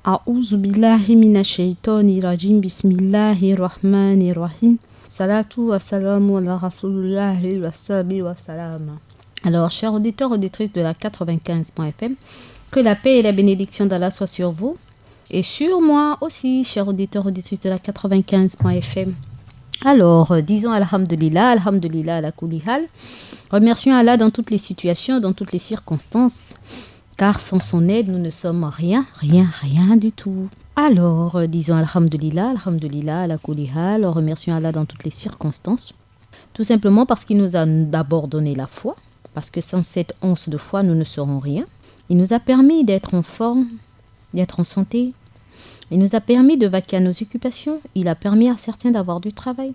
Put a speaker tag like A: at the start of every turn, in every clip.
A: A'udhu billahi minash shaitani rajim. Bismillahir rahmanir rahim. Salatu wa salamu ala rasulillahi wa sabi wa salam. Alors, chers auditeurs, auditrices de la 95.fm, que la paix et la bénédiction d'Allah soient sur vous et sur moi aussi, chers auditeurs, auditrices de la 95.fm. Alors, disons Alhamdulillah, Alhamdulillah ala kulli hal. Remercions Allah dans toutes les situations, dans toutes les circonstances, car sans son aide, nous ne sommes rien du tout. Alors, disons Alhamdulillah, Alhamdulillah ala kulli hal. Remercions Allah dans toutes les circonstances, tout simplement parce qu'il nous a d'abord donné la foi, parce que sans cette once de foi, nous ne serons rien. Il nous a permis d'être en forme, d'être en santé. Il nous a permis de vaquer à nos occupations. Il a permis à certains d'avoir du travail.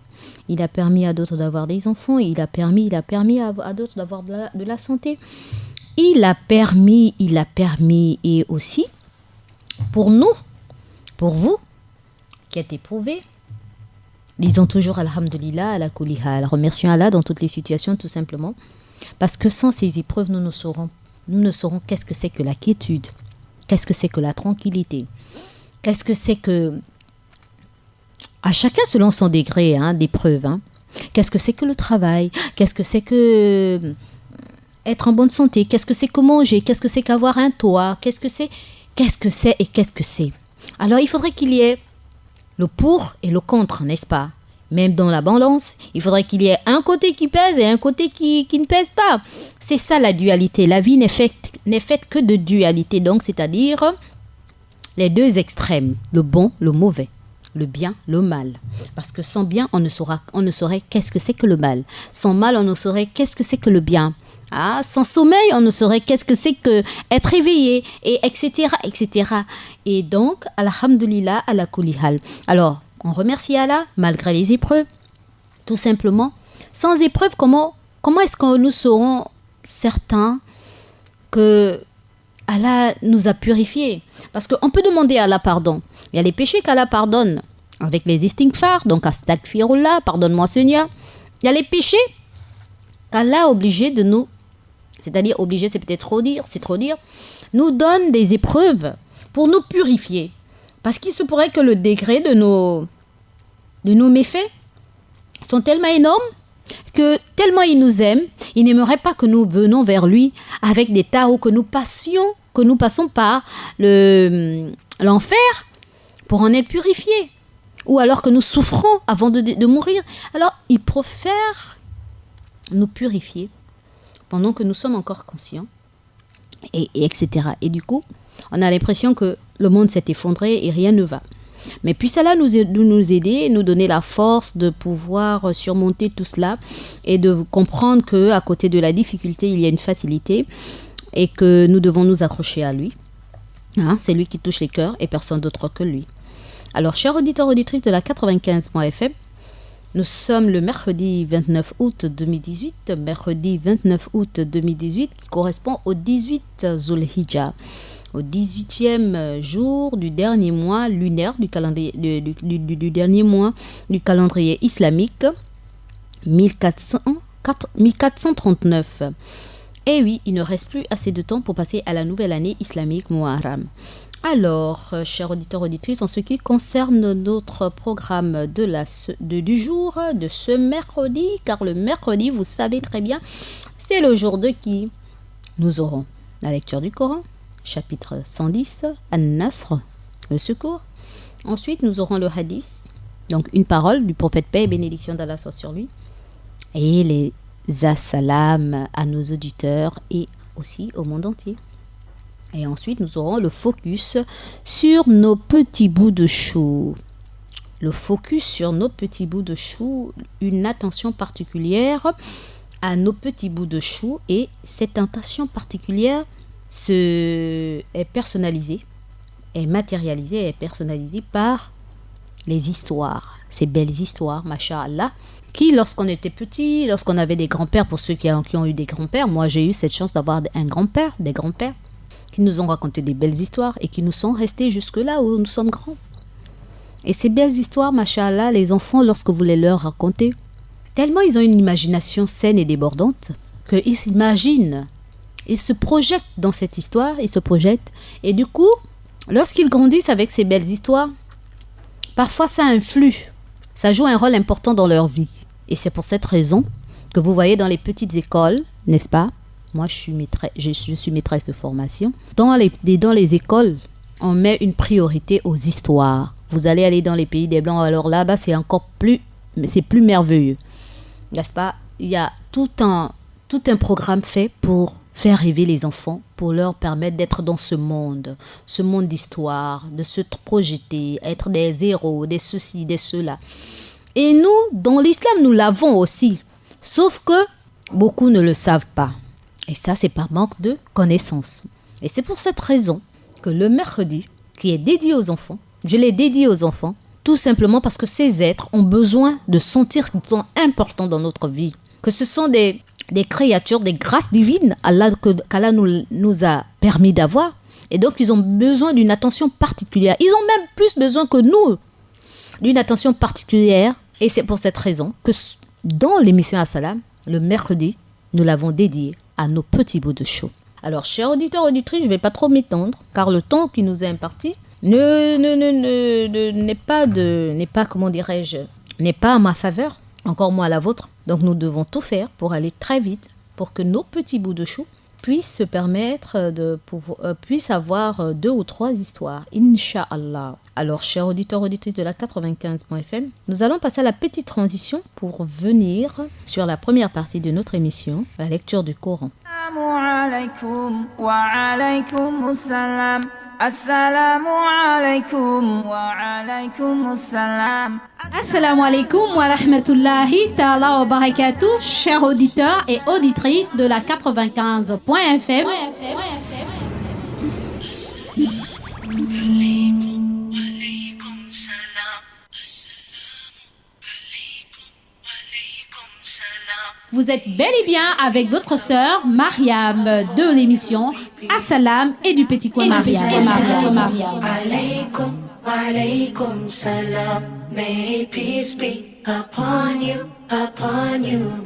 A: Il a permis à d'autres d'avoir des enfants. Il a permis à d'autres d'avoir de la santé. Il a permis, et aussi, pour nous, pour vous, qui êtes éprouvés, disons toujours Alhamdulillah, ala kulli hal. Remercions Allah dans toutes les situations, tout simplement. Parce que sans ces épreuves, nous ne saurons qu'est-ce que c'est que la quiétude, qu'est-ce que c'est que la tranquillité, qu'est-ce que c'est que, à chacun selon son degré d'épreuve, qu'est-ce que c'est que le travail, qu'est-ce que c'est que être en bonne santé, qu'est-ce que c'est que manger, qu'est-ce que c'est qu'avoir un toit, qu'est-ce que c'est. Alors il faudrait qu'il y ait le pour et le contre, n'est-ce pas? Même dans la balance, il faudrait qu'il y ait un côté qui pèse et un côté qui ne pèse pas. C'est ça la dualité. La vie n'est faite que de dualité. Donc, c'est-à-dire les deux extrêmes, le bon, le mauvais, le bien, le mal. Parce que sans bien, on ne saurait qu'est-ce que c'est que le mal. Sans mal, on ne saurait qu'est-ce que c'est que le bien. Sans sommeil, on ne saurait qu'est-ce que c'est que être éveillé, et etc., etc. Et donc, alhamdulillah, ala kulli hal. Alors, on remercie Allah malgré les épreuves, tout simplement. Sans épreuve, comment est-ce que nous serons certains que Allah nous a purifiés? Parce qu'on peut demander à Allah pardon. Il y a les péchés qu'Allah pardonne avec les istighfar, donc astaghfirullah, pardonne-moi Seigneur. Il y a les péchés qu'Allah est obligé de nous, c'est-à-dire obligé, c'est peut-être trop dire, nous donne des épreuves pour nous purifier. Parce qu'il se pourrait que le degré de nos méfaits sont tellement énormes que tellement il nous aime, il n'aimerait pas que nous venons vers lui avec des tas ou que nous passons par l'enfer pour en être purifiés. Ou alors que nous souffrons avant de mourir. Alors il préfère nous purifier pendant que nous sommes encore conscients, et etc. Et du coup, on a l'impression que le monde s'est effondré et rien ne va. Mais puisse Allah nous aider, nous donner la force de pouvoir surmonter tout cela et de comprendre qu'à côté de la difficulté, il y a une facilité et que nous devons nous accrocher à lui. C'est lui qui touche les cœurs et personne d'autre que lui. Alors, chers auditeurs, auditrices de la 95.fm, nous sommes le mercredi 29 août 2018, qui correspond au 18 Zulhijjah, au 18e jour du dernier mois lunaire du calendrier, du dernier mois du calendrier islamique, 1439. Et oui, il ne reste plus assez de temps pour passer à la nouvelle année islamique Muharram. Alors, chers auditeurs, auditrices, en ce qui concerne notre programme du jour, de ce mercredi, car le mercredi, vous savez très bien, c'est le jour de qui? Nous aurons la lecture du Coran, chapitre 110, An-Nasr, le secours. Ensuite, nous aurons le hadith, donc une parole du prophète, paix et bénédiction d'Allah soit sur lui, et les assalam à nos auditeurs et aussi au monde entier. Et ensuite, nous aurons le focus sur nos petits bouts de chou. Le focus sur nos petits bouts de chou, une attention particulière à nos petits bouts de chou. Et cette attention particulière est personnalisée, est matérialisée, est personnalisée par les histoires. Ces belles histoires, masha'Allah, qui, lorsqu'on était petit, lorsqu'on avait des grands-pères, pour ceux qui ont eu des grands-pères, moi j'ai eu cette chance d'avoir des grands-pères, qui nous ont raconté des belles histoires et qui nous sont restés jusque là où nous sommes grands. Et ces belles histoires, masha'Allah, les enfants, lorsque vous les leur racontez, tellement ils ont une imagination saine et débordante qu'ils s'imaginent, ils se projettent dans cette histoire, et du coup, lorsqu'ils grandissent avec ces belles histoires, parfois ça influe, ça joue un rôle important dans leur vie. Et c'est pour cette raison que vous voyez dans les petites écoles, n'est-ce pas? Moi, je suis maîtresse de formation. Dans les écoles, on met une priorité aux histoires. Vous allez aller dans les pays des Blancs, alors là-bas, c'est plus merveilleux. N'est-ce pas? Il y a tout un programme fait pour faire rêver les enfants, pour leur permettre d'être dans ce monde d'histoire, de se projeter, être des héros, des ceci, des cela. Et nous, dans l'islam, nous l'avons aussi. Sauf que beaucoup ne le savent pas. Et ça, c'est par manque de connaissances. Et c'est pour cette raison que le mercredi, qui est dédié aux enfants, je l'ai dédié aux enfants, tout simplement parce que ces êtres ont besoin de sentir qu'ils sont importants dans notre vie. Que ce sont des créatures, des grâces divines qu'Allah nous a permis d'avoir. Et donc, ils ont besoin d'une attention particulière. Ils ont même plus besoin que nous d'une attention particulière. Et c'est pour cette raison que dans l'émission As-Salam, le mercredi, nous l'avons dédié à nos petits bouts de chou. Alors, chers auditeurs, auditrices, je ne vais pas trop m'étendre, car le temps qui nous est imparti n'est pas à ma faveur, encore moins à la vôtre. Donc, nous devons tout faire pour aller très vite, pour que nos petits bouts de chou puissent se permettre puissent avoir 2 ou 3 histoires, Inch'Allah. Alors, chers auditeurs, auditrices de la 95.fm, nous allons passer à la petite transition pour venir sur la première partie de notre émission, la lecture du Coran.
B: Assalamu alaikum wa alaikum assalam.
C: Assalamu alaikum wa rahmatullahi ta'ala wa barakatuh, chers auditeurs et auditrices de la 95.fm. Vous êtes bel et bien avec votre sœur Mariam de l'émission As-Salam et du Petit Coin Mariam.
D: Alaykum, alaykum salam. May peace be upon you,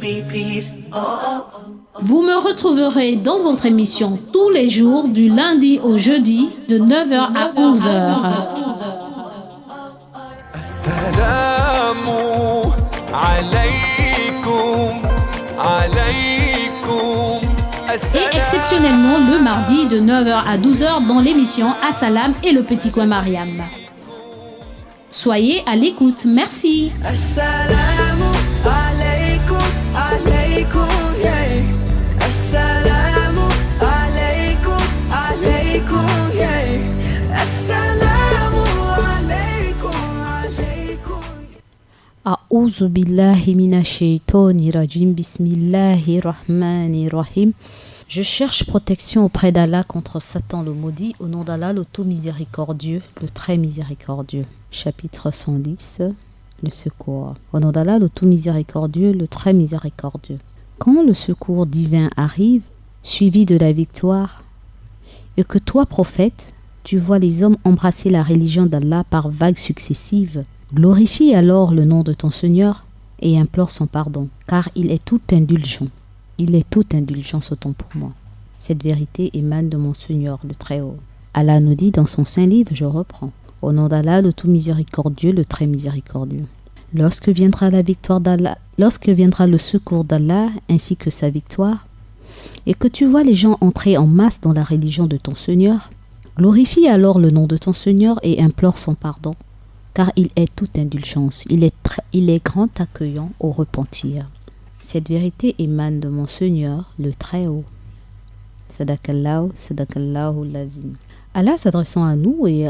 D: be peace. Oh, oh, oh.
C: Vous me retrouverez dans votre émission tous les jours du lundi au jeudi de 9h à 11h.
E: Assalamu alaykum, alaykum.
C: Et exceptionnellement le mardi de 9h à 12h dans l'émission As-Salam et le Petit Coin Mariam. Soyez à l'écoute, merci.
B: Assalamu alaikum, alaikum, yeah. Assalamu alaikum, alaikum, yeah. Assalamu alaikum, alaikum.
A: A'udhu billahi minash shaitani rajim. Bismillahir rahmanir rahim. Je cherche protection auprès d'Allah contre Satan le maudit, au nom d'Allah le tout miséricordieux, le très miséricordieux. Chapitre 110, le secours. Au nom d'Allah le tout miséricordieux, le très miséricordieux. Quand le secours divin arrive, suivi de la victoire, et que toi, prophète, tu vois les hommes embrasser la religion d'Allah par vagues successives, glorifie alors le nom de ton Seigneur et implore son pardon, car il est tout indulgent. Il est toute indulgence autant pour moi. Cette vérité émane de mon Seigneur, le Très-Haut. Allah nous dit dans son saint livre, je reprends, au nom d'Allah, le tout miséricordieux, le très miséricordieux. Lorsque viendra la victoire d'Allah, lorsque viendra le secours d'Allah ainsi que sa victoire, et que tu vois les gens entrer en masse dans la religion de ton Seigneur, glorifie alors le nom de ton Seigneur et implore son pardon, car il est toute indulgence, il est grand accueillant au repentir. Cette vérité émane de mon Seigneur, le Très-Haut. Sadakallahu, sadakallahu lazim. Allah s'adressant à nous et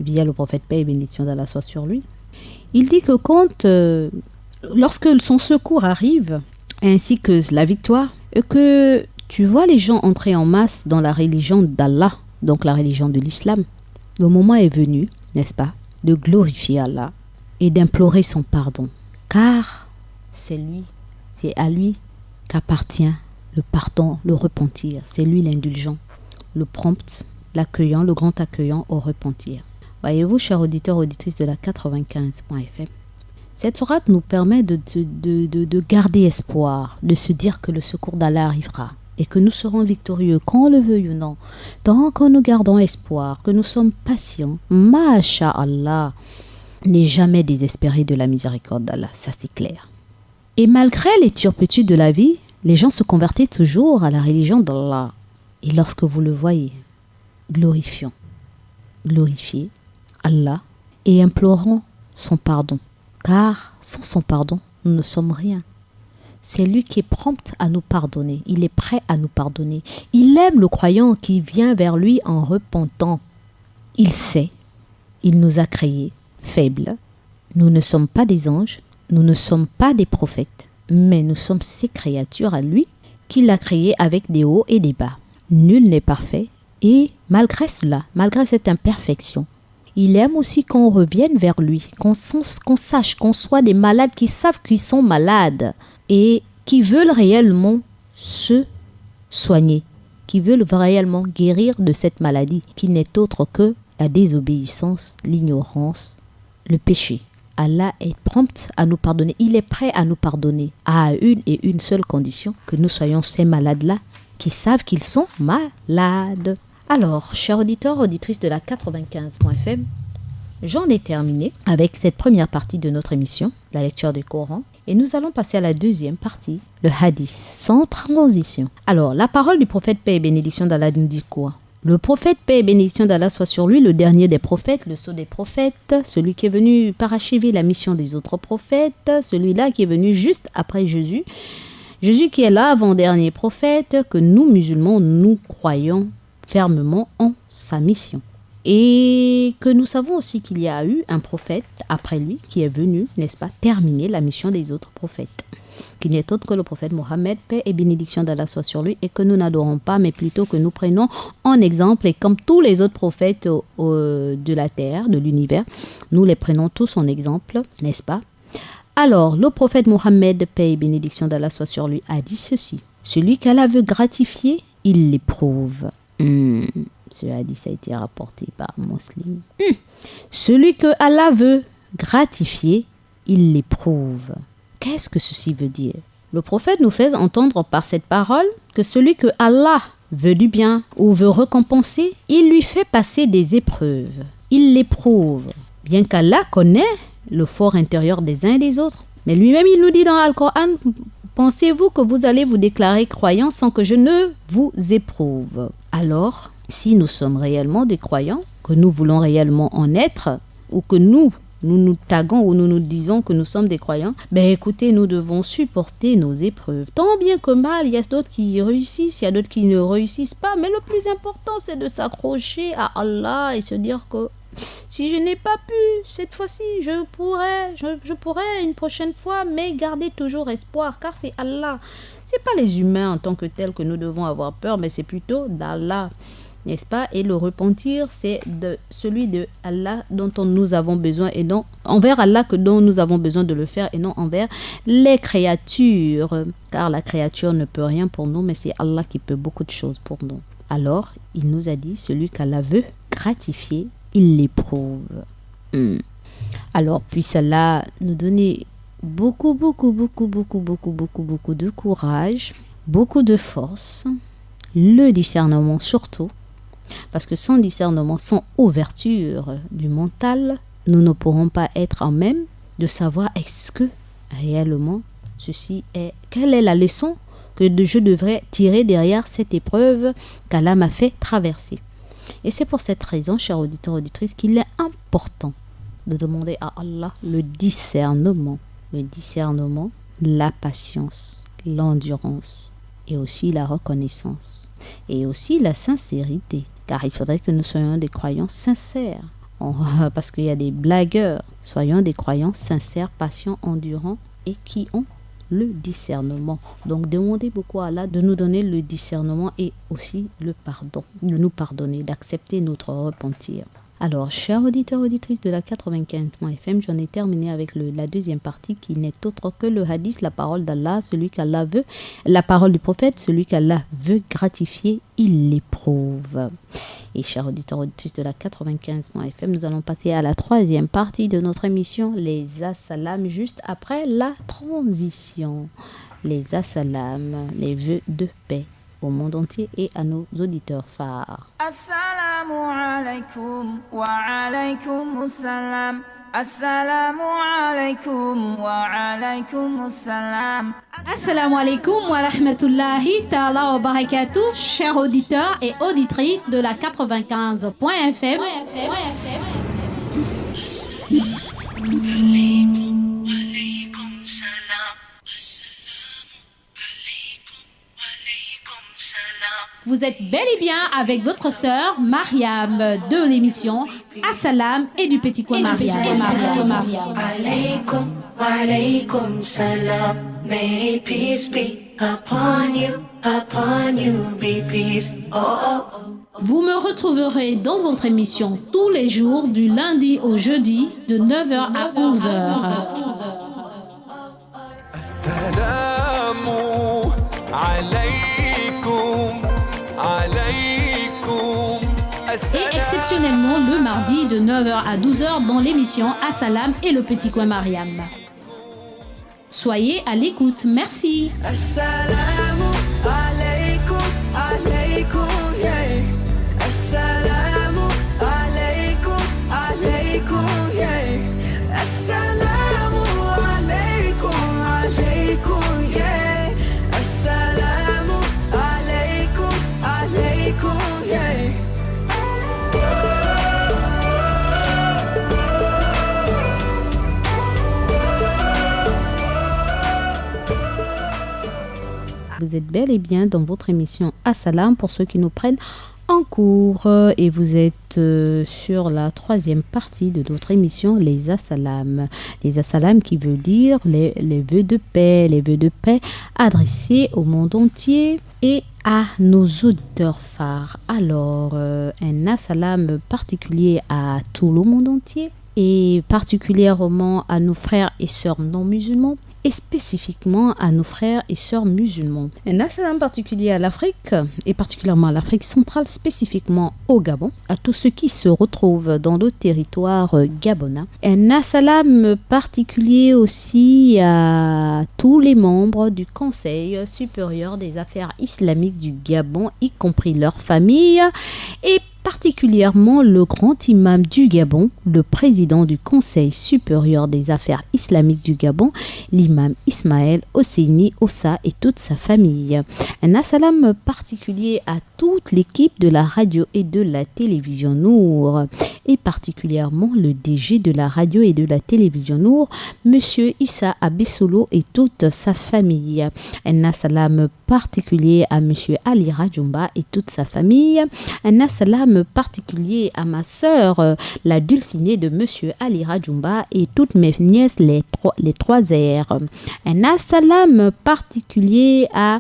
A: via le prophète, paix et bénédiction d'Allah soit sur lui, il dit que lorsque son secours arrive, ainsi que la victoire, et que tu vois les gens entrer en masse dans la religion d'Allah, donc la religion de l'islam, le moment est venu, n'est-ce pas, de glorifier Allah et d'implorer son pardon, car c'est à lui qu'appartient le pardon, le repentir. C'est lui l'indulgent, le prompt, l'accueillant, le grand accueillant au repentir. Voyez-vous, chers auditeurs, auditrices de la 95.fm, cette sourate nous permet de garder espoir, de se dire que le secours d'Allah arrivera. et que nous serons victorieux, qu'on le veuille ou non. Tant que nous gardons espoir, que nous sommes patients, Masha'Allah, n'est jamais désespéré de la miséricorde d'Allah, ça c'est clair. Et malgré les turpitudes de la vie, les gens se convertissent toujours à la religion d'Allah. Et lorsque vous le voyez, glorifiez Allah et implorons son pardon. Car sans son pardon, nous ne sommes rien. C'est lui qui est prompt à nous pardonner. Il est prêt à nous pardonner. Il aime le croyant qui vient vers lui en repentant. Il sait, il nous a créés faibles. Nous ne sommes pas des anges, nous ne sommes pas des prophètes, mais nous sommes ses créatures à lui qu'il a créées avec des hauts et des bas. Nul n'est parfait et malgré cela, malgré cette imperfection, il aime aussi qu'on revienne vers lui, qu'on sache qu'on soit des malades qui savent qu'ils sont malades et qui veulent réellement se soigner, qui veulent réellement guérir de cette maladie qui n'est autre que la désobéissance, l'ignorance, le péché. Allah est prompt à nous pardonner, il est prêt à nous pardonner à une seule condition, que nous soyons ces malades-là qui savent qu'ils sont malades. Alors, chers auditeurs, auditrices de la 95.fm, j'en ai terminé avec cette première partie de notre émission, la lecture du Coran, et nous allons passer à la deuxième partie, le hadith, sans transition. Alors, la parole du prophète, paix et bénédiction d'Allah, nous dit quoi? Le prophète, paix et bénédiction d'Allah soit sur lui, le dernier des prophètes, le sceau des prophètes, celui qui est venu parachever la mission des autres prophètes, celui-là qui est venu juste après Jésus. Jésus qui est l'avant-dernier prophète, que nous, musulmans, nous croyons fermement en sa mission. Et que nous savons aussi qu'il y a eu un prophète après lui qui est venu, n'est-ce pas, terminer la mission des autres prophètes. Qui n'est autre que le prophète Mohammed, paix et bénédiction d'Allah soit sur lui, et que nous n'adorons pas, mais plutôt que nous prenons en exemple, et comme tous les autres prophètes de la terre, de l'univers, nous les prenons tous en exemple, n'est-ce pas? Alors, le prophète Mohammed, paix et bénédiction d'Allah soit sur lui, a dit ceci. Celui qu'Allah veut gratifier, il l'éprouve. Ce hadith a été rapporté par Muslim. Celui que Allah veut gratifier, il l'éprouve. Qu'est-ce que ceci veut dire? Le prophète nous fait entendre par cette parole que celui que Allah veut du bien ou veut récompenser, il lui fait passer des épreuves. Il l'éprouve. Bien qu'Allah connaît le fort intérieur des uns et des autres. Mais lui-même, il nous dit dans Al-Coran, pensez-vous que vous allez vous déclarer croyants sans que je ne vous éprouve? Alors, si nous sommes réellement des croyants, que nous voulons réellement en être, ou que nous nous taguons ou nous nous disons que nous sommes des croyants, ben écoutez, nous devons supporter nos épreuves. Tant bien que mal, il y a d'autres qui réussissent, il y a d'autres qui ne réussissent pas, mais le plus important, c'est de s'accrocher à Allah et se dire que si je n'ai pas pu cette fois-ci, je pourrais une prochaine fois, mais garder toujours espoir, car c'est Allah. C'est pas les humains en tant que tels que nous devons avoir peur, mais c'est plutôt d'Allah. N'est-ce pas? Et le repentir, c'est de celui de Allah dont nous avons besoin et non envers Allah dont nous avons besoin de le faire et non envers les créatures. Car la créature ne peut rien pour nous, mais c'est Allah qui peut beaucoup de choses pour nous. Alors, il nous a dit, celui qu'Allah veut gratifier, il l'éprouve. Alors, puisse Allah nous donner beaucoup de courage, beaucoup de force, le discernement surtout. Parce que sans discernement, sans ouverture du mental, nous ne pourrons pas être en même de savoir est-ce que réellement ceci est... Quelle est la leçon que je devrais tirer derrière cette épreuve qu'Allah m'a fait traverser. Et c'est pour cette raison, chers auditeurs et auditrices, qu'il est important de demander à Allah le discernement. Le discernement, la patience, l'endurance et aussi la reconnaissance. Et aussi la sincérité. Car il faudrait que nous soyons des croyants sincères. Parce qu'il y a des blagueurs. Soyons des croyants sincères, patients, endurants et qui ont le discernement. Donc demandez beaucoup à Allah de nous donner le discernement et aussi le pardon. De nous pardonner, d'accepter notre repentir. Alors, chers auditeurs et auditrices de la 95.fm, j'en ai terminé avec la deuxième partie qui n'est autre que le hadith, la parole d'Allah, celui qu'Allah veut, la parole du prophète, celui qu'Allah veut gratifier, il l'éprouve. Et chers auditeurs et auditrices de la 95.fm, nous allons passer à la troisième partie de notre émission, les assalams, juste après la transition. Les assalams, les vœux de paix au monde entier et à nos auditeurs phares.
B: Assalamu alaikum wa alaikum assalam. Assalamu alaikum wa alaikum assalam.
C: Assalamu alaikum wa rahmatullahi ta'ala wa barakatuh, chers auditeurs et auditrices de la 95.fm. Vous êtes bel et bien avec votre sœur Mariam de l'émission Assalam et du Petit Coin Mariam.
D: Alaikum, alaikum salam. May peace be upon you, be peace. Oh, oh, oh.
C: Vous me retrouverez dans votre émission tous les jours du lundi au jeudi de 9h à 11h.
E: Assalamu alaikum, alaikum.
C: Et exceptionnellement le mardi de 9h à 12h dans l'émission Assalam et le Petit Coin Mariam. Soyez à l'écoute, merci.
B: Assalamu alaikum, alaikum, yeah. Assalamu alaikum, alaikum, yeah. Assalamu alaikum, alaikum, yeah. Assalamu alaikum, alaikum, yeah.
A: Vous êtes bel et bien dans votre émission Assalam pour ceux qui nous prennent en cours et vous êtes sur la troisième partie de notre émission Les Assalam. Les Assalam qui veut dire les vœux de paix adressés au monde entier et à nos auditeurs phares. Alors, un Assalam particulier à tout le monde entier et particulièrement à nos frères et sœurs non musulmans et spécifiquement à nos frères et sœurs musulmans. Un assalam particulier à l'Afrique et particulièrement à l'Afrique centrale, spécifiquement au Gabon, à tous ceux qui se retrouvent dans le territoire gabonais. Un assalam particulier aussi à tous les membres du Conseil supérieur des affaires islamiques du Gabon, y compris leurs familles, et particulièrement le grand imam du Gabon, le président du Conseil supérieur des affaires islamiques du Gabon, l'imam Ismaël Hosseini Ossa et toute sa famille. Un assalam particulier à toute l'équipe de la radio et de la télévision Nour, et particulièrement le DG de la radio et de la télévision Nour, Monsieur Issa Abessolo et toute sa famille. Un assalam particulier à Monsieur Ali Rajumba et toute sa famille. Un assalam particulier à ma sœur, la dulcinée de Monsieur Ali Rajumba et toutes mes nièces, les trois R. Un assalam particulier à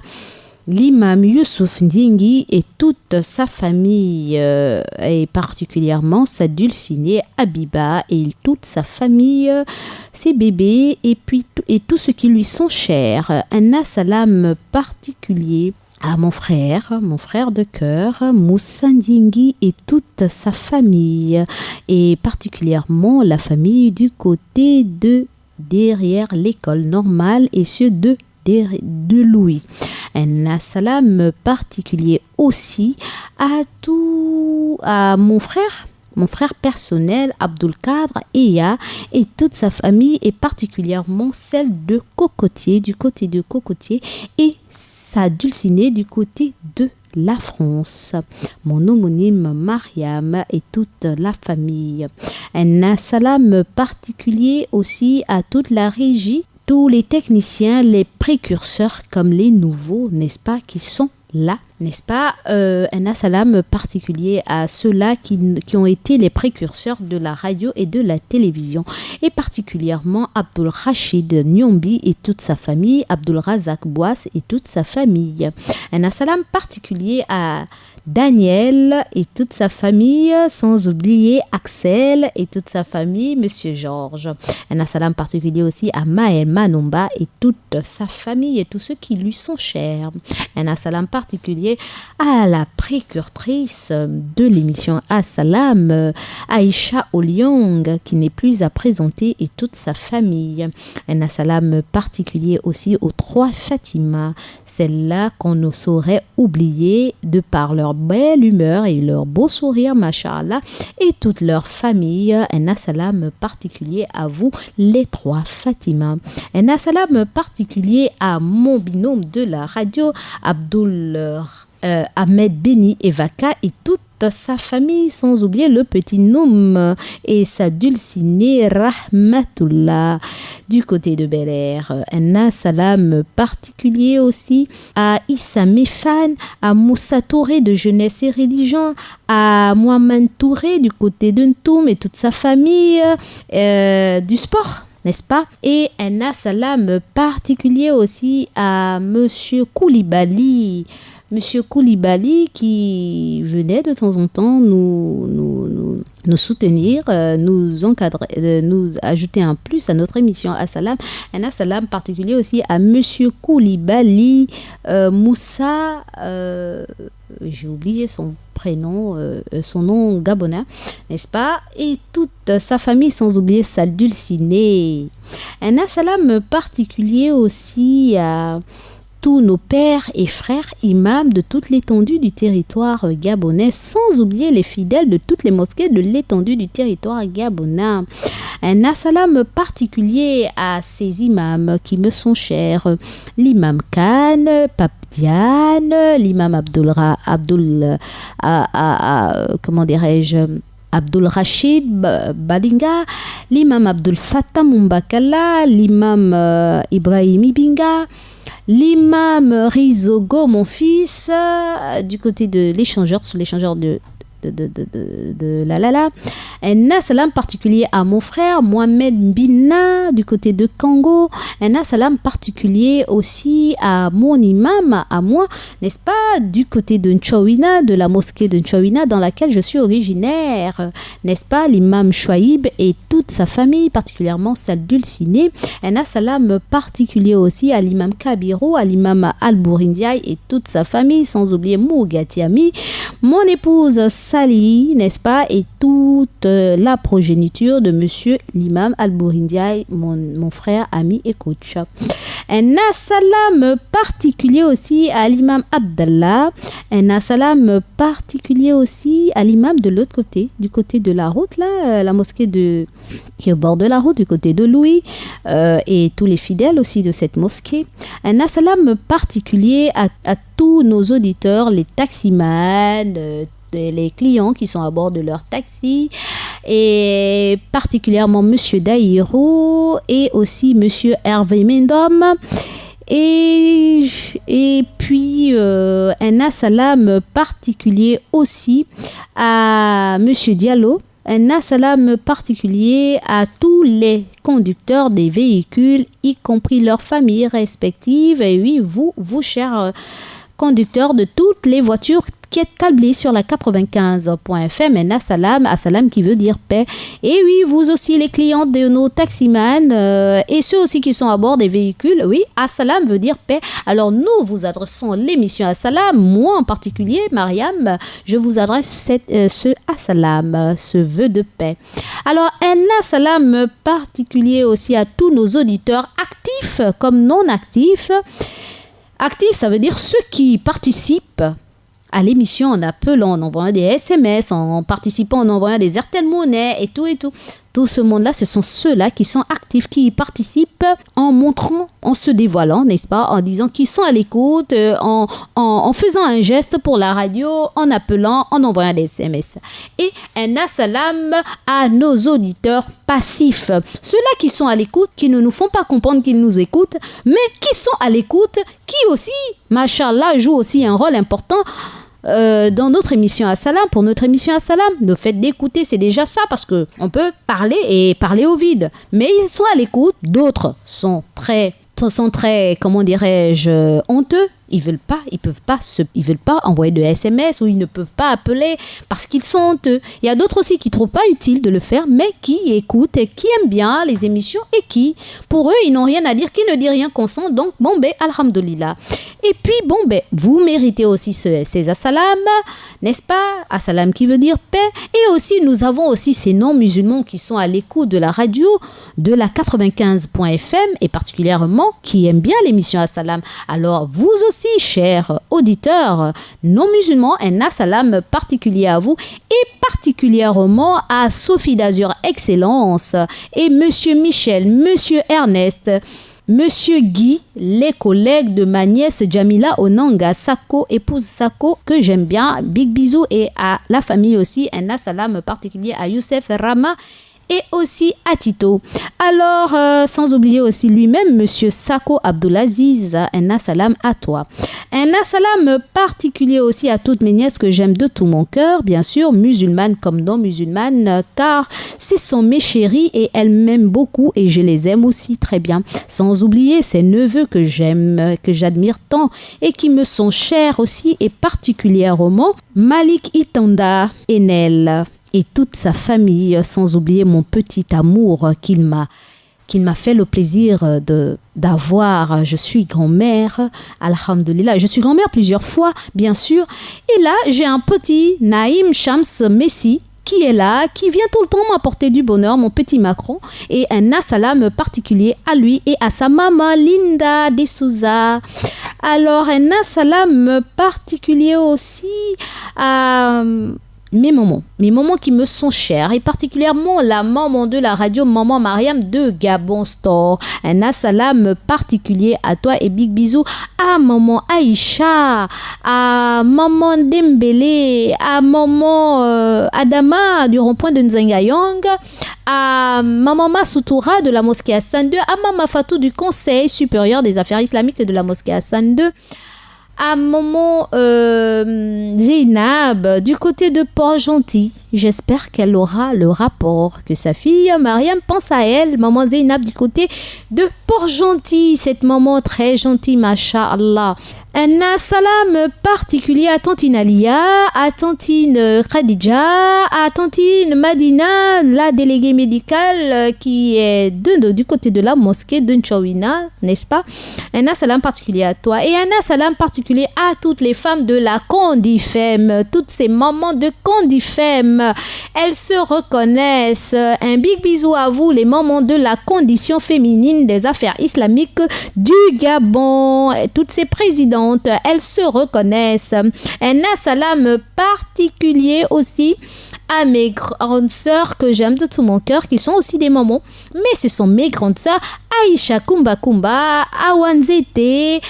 A: l'imam Youssouf Ndingi et toute sa famille, et particulièrement sa dulcinée Habiba et toute sa famille, ses bébés et tous ceux qui lui sont chers. Un assalam particulier à mon frère de cœur, Moussa Ndingi et toute sa famille, et particulièrement la famille du côté de derrière l'école normale et ceux de Louis. Un assalam particulier aussi à mon frère personnel Abdul Kadr Eya et toute sa famille, et particulièrement celle de Cocotier, du côté de Cocotier, et sa dulcinée du côté de la France, mon homonyme Mariam et toute la famille. Un assalam particulier aussi à toute la régie, tous les techniciens, les précurseurs comme les nouveaux, n'est-ce pas, qui sont là, n'est-ce pas, un assalam particulier à ceux-là qui ont été les précurseurs de la radio et de la télévision, et particulièrement Abdul Rachid Nyombi et toute sa famille, Abdul Razak Bouas et toute sa famille. Un assalam particulier à Daniel et toute sa famille, sans oublier Axel et toute sa famille, Monsieur Georges. Un assalam particulier aussi à Maël Manumba et toute sa famille et tous ceux qui lui sont chers. Un assalam particulier particulier à la précursrice de l'émission Assalam, Aïcha Olyong, qui n'est plus à présenter, et toute sa famille. Un assalam particulier aussi aux 3 Fatima, celles-là qu'on ne saurait oublier de par leur belle humeur et leur beau sourire, machallah, et toute leur famille. Un assalam particulier à vous, les 3 Fatima. Un assalam particulier à mon binôme de la radio, Abdul Ahmed Beni Evaka, et toute sa famille, sans oublier le petit Noum et sa dulcinée Rahmatullah du côté de Bel Air. Un salam particulier aussi à Issa Mefan, à Moussa Touré de Jeunesse et Religion, à Mohamed Touré du côté de Ntoum et toute sa famille du sport, n'est-ce pas? Et un salam particulier aussi à Monsieur Koulibaly. Monsieur Koulibaly qui venait de temps en temps nous soutenir, nous encadrer, nous ajouter un plus à notre émission Assalam. Un assalam particulier aussi à Monsieur Koulibaly Moussa, j'ai oublié son prénom, son nom gabonais, n'est-ce pas? Et toute sa famille, sans oublier sa dulcinée. Un assalam particulier aussi à tous nos pères et frères imams de toute l'étendue du territoire gabonais, sans oublier les fidèles de toutes les mosquées de l'étendue du territoire gabonais. Un assalam particulier à ces imams qui me sont chers, l'imam Khan, Pape Diane, l'imam Abdul Rachid Balinga, l'imam Abdul Fattah Mumbakala, l'imam Ibrahim Ibinga, l'imam Rizogo, mon fils, du côté de l'échangeur, sous l'échangeur de la. Un assalam particulier à mon frère Mohamed Bina du côté de Kango. Un assalam particulier aussi à mon imam, à moi, n'est-ce pas, du côté de Nchouina, de la mosquée de Nchouina dans laquelle je suis originaire, n'est-ce pas, l'imam Chouaïb et toute sa famille, particulièrement sa dulcinée. Un assalam particulier aussi à l'imam Kabiro, à l'imam Al-Bourindiaï et toute sa famille, sans oublier Mougatiami, mon épouse Sali, n'est-ce pas, et toute la progéniture de monsieur l'imam Al-Bourindiaï, mon frère, ami et coach. Un assalam particulier aussi à l'imam Abdallah, un assalam particulier aussi à l'imam de l'autre côté, du côté de la route, là, la mosquée qui est au bord de la route, du côté de Louis, et tous les fidèles aussi de cette mosquée. Un assalam particulier à tous nos auditeurs, les taximans, les clients qui sont à bord de leur taxi, et particulièrement monsieur Daïrou et aussi monsieur Hervé Mendom, et puis un assalam particulier aussi à monsieur Diallo. Un assalam particulier à tous les conducteurs des véhicules, y compris leurs familles respectives, et oui, vous chers conducteurs de toutes les voitures qui est câblé sur la 95.fm, un assalam qui veut dire paix. Et oui, vous aussi les clients de nos taximans et ceux aussi qui sont à bord des véhicules, oui, assalam veut dire paix. Alors nous vous adressons l'émission Assalam, moi en particulier, Mariam, je vous adresse ce assalam, ce vœu de paix. Alors un assalam particulier aussi à tous nos auditeurs actifs comme non actifs. Actifs, ça veut dire ceux qui participent à l'émission en appelant, en envoyant des SMS, en participant, en envoyant des RTL Monnaie et tout. Tout ce monde-là, ce sont ceux-là qui sont actifs, qui y participent en montrant, en se dévoilant, n'est-ce pas, en disant qu'ils sont à l'écoute, en faisant un geste pour la radio, en appelant, en envoyant des SMS. Et un assalam à nos auditeurs passifs, ceux-là qui sont à l'écoute, qui ne nous font pas comprendre qu'ils nous écoutent, mais qui sont à l'écoute, qui aussi, machallah, jouent aussi un rôle important dans notre émission Assalam, pour notre émission Assalam. Le fait d'écouter, c'est déjà ça, parce qu'on peut parler et parler au vide, mais ils sont à l'écoute. D'autres sont très, comment dirais-je, honteux. ils veulent pas envoyer de SMS ou ils ne peuvent pas appeler parce qu'ils sont honteux. Il y a d'autres aussi qui trouvent pas utile de le faire, mais qui écoutent et qui aiment bien les émissions et qui, pour eux, ils n'ont rien à dire, qui ne dit rien consent. Donc, bon, ben, alhamdoulilah. Et puis, bon, ben, vous méritez aussi ces assalam, n'est-ce pas? Assalam qui veut dire paix. Et aussi, nous avons aussi ces non-musulmans qui sont à l'écoute de la radio, de la 95.fm et particulièrement qui aiment bien l'émission Assalam. Alors, vous aussi, chers auditeurs non-musulmans, un assalam particulier à vous et particulièrement à Sophie d'Azur Excellence et Monsieur Michel, Monsieur Ernest, Monsieur Guy, les collègues de ma nièce Jamila Onanga Sako, épouse Sako, que j'aime bien. Big bisous et à la famille aussi. Un assalam particulier à Youssef Rama et aussi à Tito. Alors, sans oublier aussi lui-même, Monsieur Sako Abdulaziz, un assalam à toi. Un assalam particulier aussi à toutes mes nièces que j'aime de tout mon cœur, bien sûr, musulmanes comme non musulmanes, car ce sont mes chéries et elles m'aiment beaucoup et je les aime aussi très bien. Sans oublier ces neveux que j'aime, que j'admire tant et qui me sont chers aussi et particulièrement Malik Itanda Enel et toute sa famille, sans oublier mon petit amour qu'il m'a fait le plaisir d'avoir. Je suis grand-mère, alhamdoulilah. Je suis grand-mère plusieurs fois, bien sûr. Et là, j'ai un petit Naïm Shams Messi qui est là, qui vient tout le temps m'apporter du bonheur, mon petit Macron. Et un assalam particulier à lui et à sa maman Linda de Souza. Alors, un assalam particulier aussi à mes mamans qui me sont chères et particulièrement la maman de la radio, maman Mariam de Gabon Store. Un assalam particulier à toi et big bisous à maman Aïcha, à maman Dembélé, à maman Adama du rond-point de Nzangayong, à maman Masoutoura de la mosquée Hassan II, à maman Fatou du Conseil supérieur des affaires islamiques de la mosquée Hassan II, à maman Zeynab du côté de Port-Gentil. J'espère qu'elle aura le rapport, que sa fille Mariam pense à elle. Maman Zeynab du côté de Port-Gentil, cette maman très gentille, masha'Allah. Un assalam particulier à tantine Alia, à tantine Khadija, à tantine Madina, la déléguée médicale qui est du côté de la mosquée de Nchawina, n'est-ce pas? Un assalam particulier à toi et un assalam particulier à toutes les femmes de la Condifem, toutes ces mamans de Condifem. Elles se reconnaissent. Un big bisou à vous, les mamans de la condition féminine des affaires islamiques du Gabon, toutes ces présidentes. Elles se reconnaissent. Un assalam particulier aussi à mes grandes sœurs que j'aime de tout mon cœur, qui sont aussi des mamans, mais ce sont mes grandes sœurs, Aïcha Kumba Kumba, Awanzete,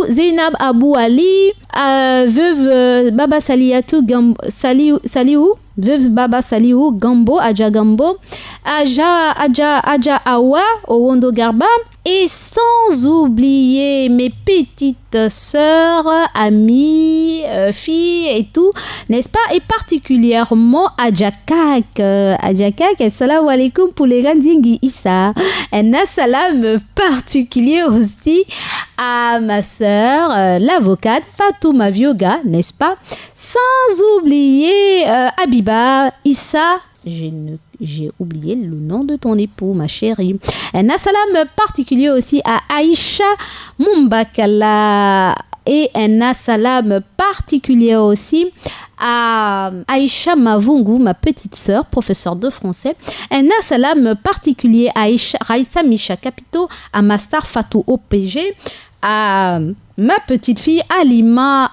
A: Zeynab Abou Ali, veuve Baba Saliatou Saliou, veuve Baba Saliou Gambo, Adja Gambo, Adja Awa, Owondo Garba, et sans oublier mes petites sœurs, amies, filles et tout, n'est-ce pas? Et particulièrement Adja Kak, assalamu alaikum pour les Randingi Issa. Un assalam particulier aussi à ma sœur, l'avocate Fatouma Vioga, n'est-ce pas? Sans oublier Habiba Issa. J'ai oublié le nom de ton époux, ma chérie. Un assalam particulier aussi à Aïcha Mumbakala. Et un assalam particulier aussi à Aïcha Mavungu, ma petite sœur, professeure de français. Un assalam particulier à Raïssa Misha Capito, à ma star Fatou OPG, à ma petite fille Alima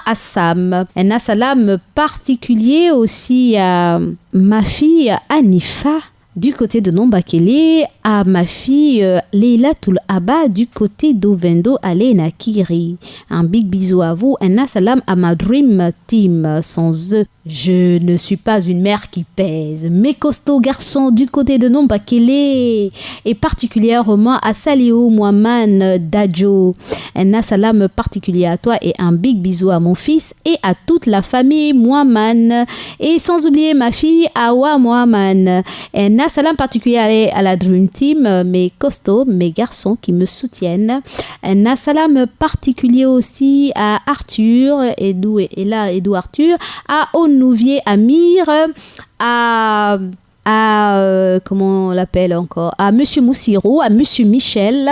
A: Assam. Un assalam particulier aussi à ma fille Anifa du côté de Nombakele, à ma fille Leila Toulaba du côté d'Ovendo Alena Kiri. Un big bisou à vous. Un assalam à ma Dream Team. Sans eux, Je ne suis pas une mère qui pèse. Mes costauds garçons du côté de Nombakele et particulièrement à Saliou Mouaman Dadjo. Un salam particulier à toi et un big bisou à mon fils et à toute la famille Mouaman. Et sans oublier ma fille Awa Mouaman. Un salam particulier à la Dream Team, mes costauds, mes garçons qui me soutiennent. Un salam particulier aussi à Arthur, Edou Arthur, à Nouvier Amir, à comment on l'appelle encore, à Monsieur Moussiro, à Monsieur Michel,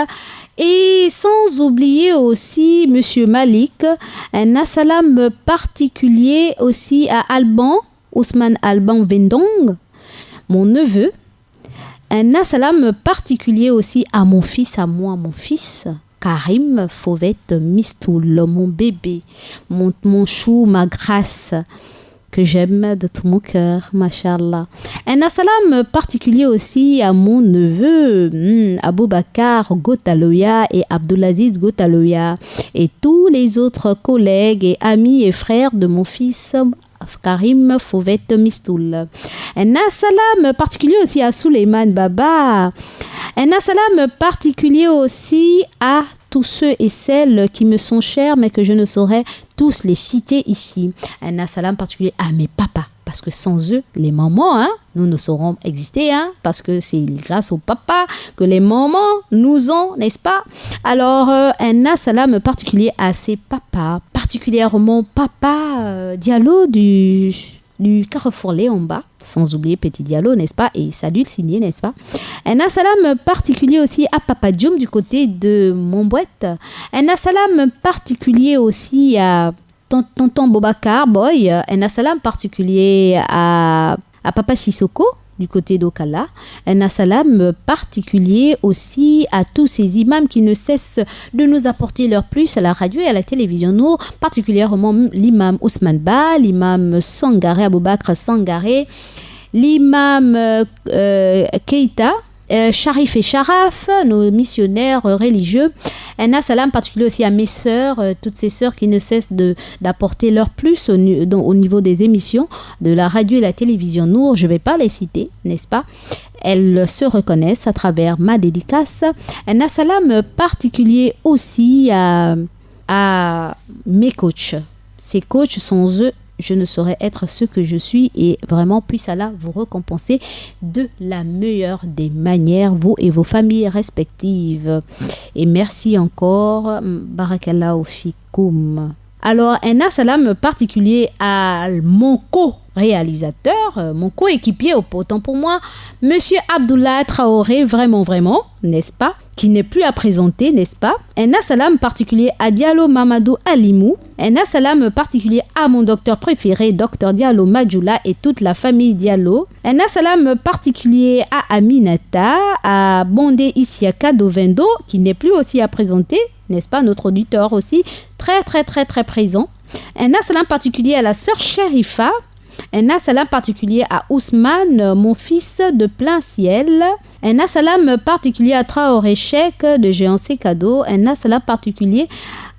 A: et sans oublier aussi Monsieur Malik. Un salam particulier aussi à Alban, Ousmane Alban Vendong, mon neveu. Un salam particulier aussi à mon fils, mon fils Karim Fauvette Mistoul, mon bébé, mon chou, ma grâce, que j'aime de tout mon cœur, mashallah. Un salam particulier aussi à mon neveu, Aboubakar Gotaloya et Abdulaziz Gotaloya, et tous les autres collègues et amis et frères de mon fils Karim Fauvette Mistoul. Un salam particulier aussi à Souleymane Baba. Un salam particulier aussi à tous ceux et celles qui me sont chers, mais que je ne saurais tous les citer ici. Un salam particulier à mes papas, parce que sans eux, les mamans, nous ne saurons exister, parce que c'est grâce aux papas que les mamans nous ont, n'est-ce pas? Alors, un salam particulier à ces papas, particulièrement papa Diallo du Carrefour Léomba, sans oublier Petit Diallo, n'est-ce pas, et Sadul Signé, n'est-ce pas. Un salam particulier aussi à Papa Dioum du côté de Montbouette. Un salam particulier aussi à Tonton Bobakar Boy. Un salam particulier à Papa Sissoko du côté d'Okala. Un salam particulier aussi à tous ces imams qui ne cessent de nous apporter leur plus à la radio et à la télévision Nour, particulièrement l'imam Ousmane Ba, l'imam Sangaré, Aboubakar Sangaré, l'imam Keita, Sharif et Sharaf, nos missionnaires religieux. Un salam particulier aussi à mes sœurs, toutes ces sœurs qui ne cessent d'apporter leur plus au niveau des émissions de la radio et la télévision Nour. Je ne vais pas les citer, n'est-ce pas? Elles se reconnaissent à travers ma dédicace. Un salam particulier aussi à mes coachs. Ces coachs, sans eux, je ne saurais être ce que je suis, et vraiment puisse Allah vous récompenser de la meilleure des manières, vous et vos familles respectives. Et merci encore. Barakallahu fikoum. Alors, un salam particulier à mon co-réalisateur, mon co-équipier, autant pour moi, Monsieur Abdoulaye Traoré, vraiment, n'est-ce pas, qui n'est plus à présenter, n'est-ce pas. Un salam particulier à Diallo Mamadou Alimou. Un salam particulier à mon docteur préféré, Docteur Diallo Madjoula et toute la famille Diallo. Un salam particulier à Aminata, à Bondé Isiaka Dovendo, qui n'est plus aussi à présenter, n'est-ce pas, notre auditeur aussi, très présent. Un salam particulier à la sœur Sherifa. Un salam particulier à Ousmane, mon fils de plein ciel. Un salam particulier à Traoré Cheikh de Géant Cadeau. Un salam particulier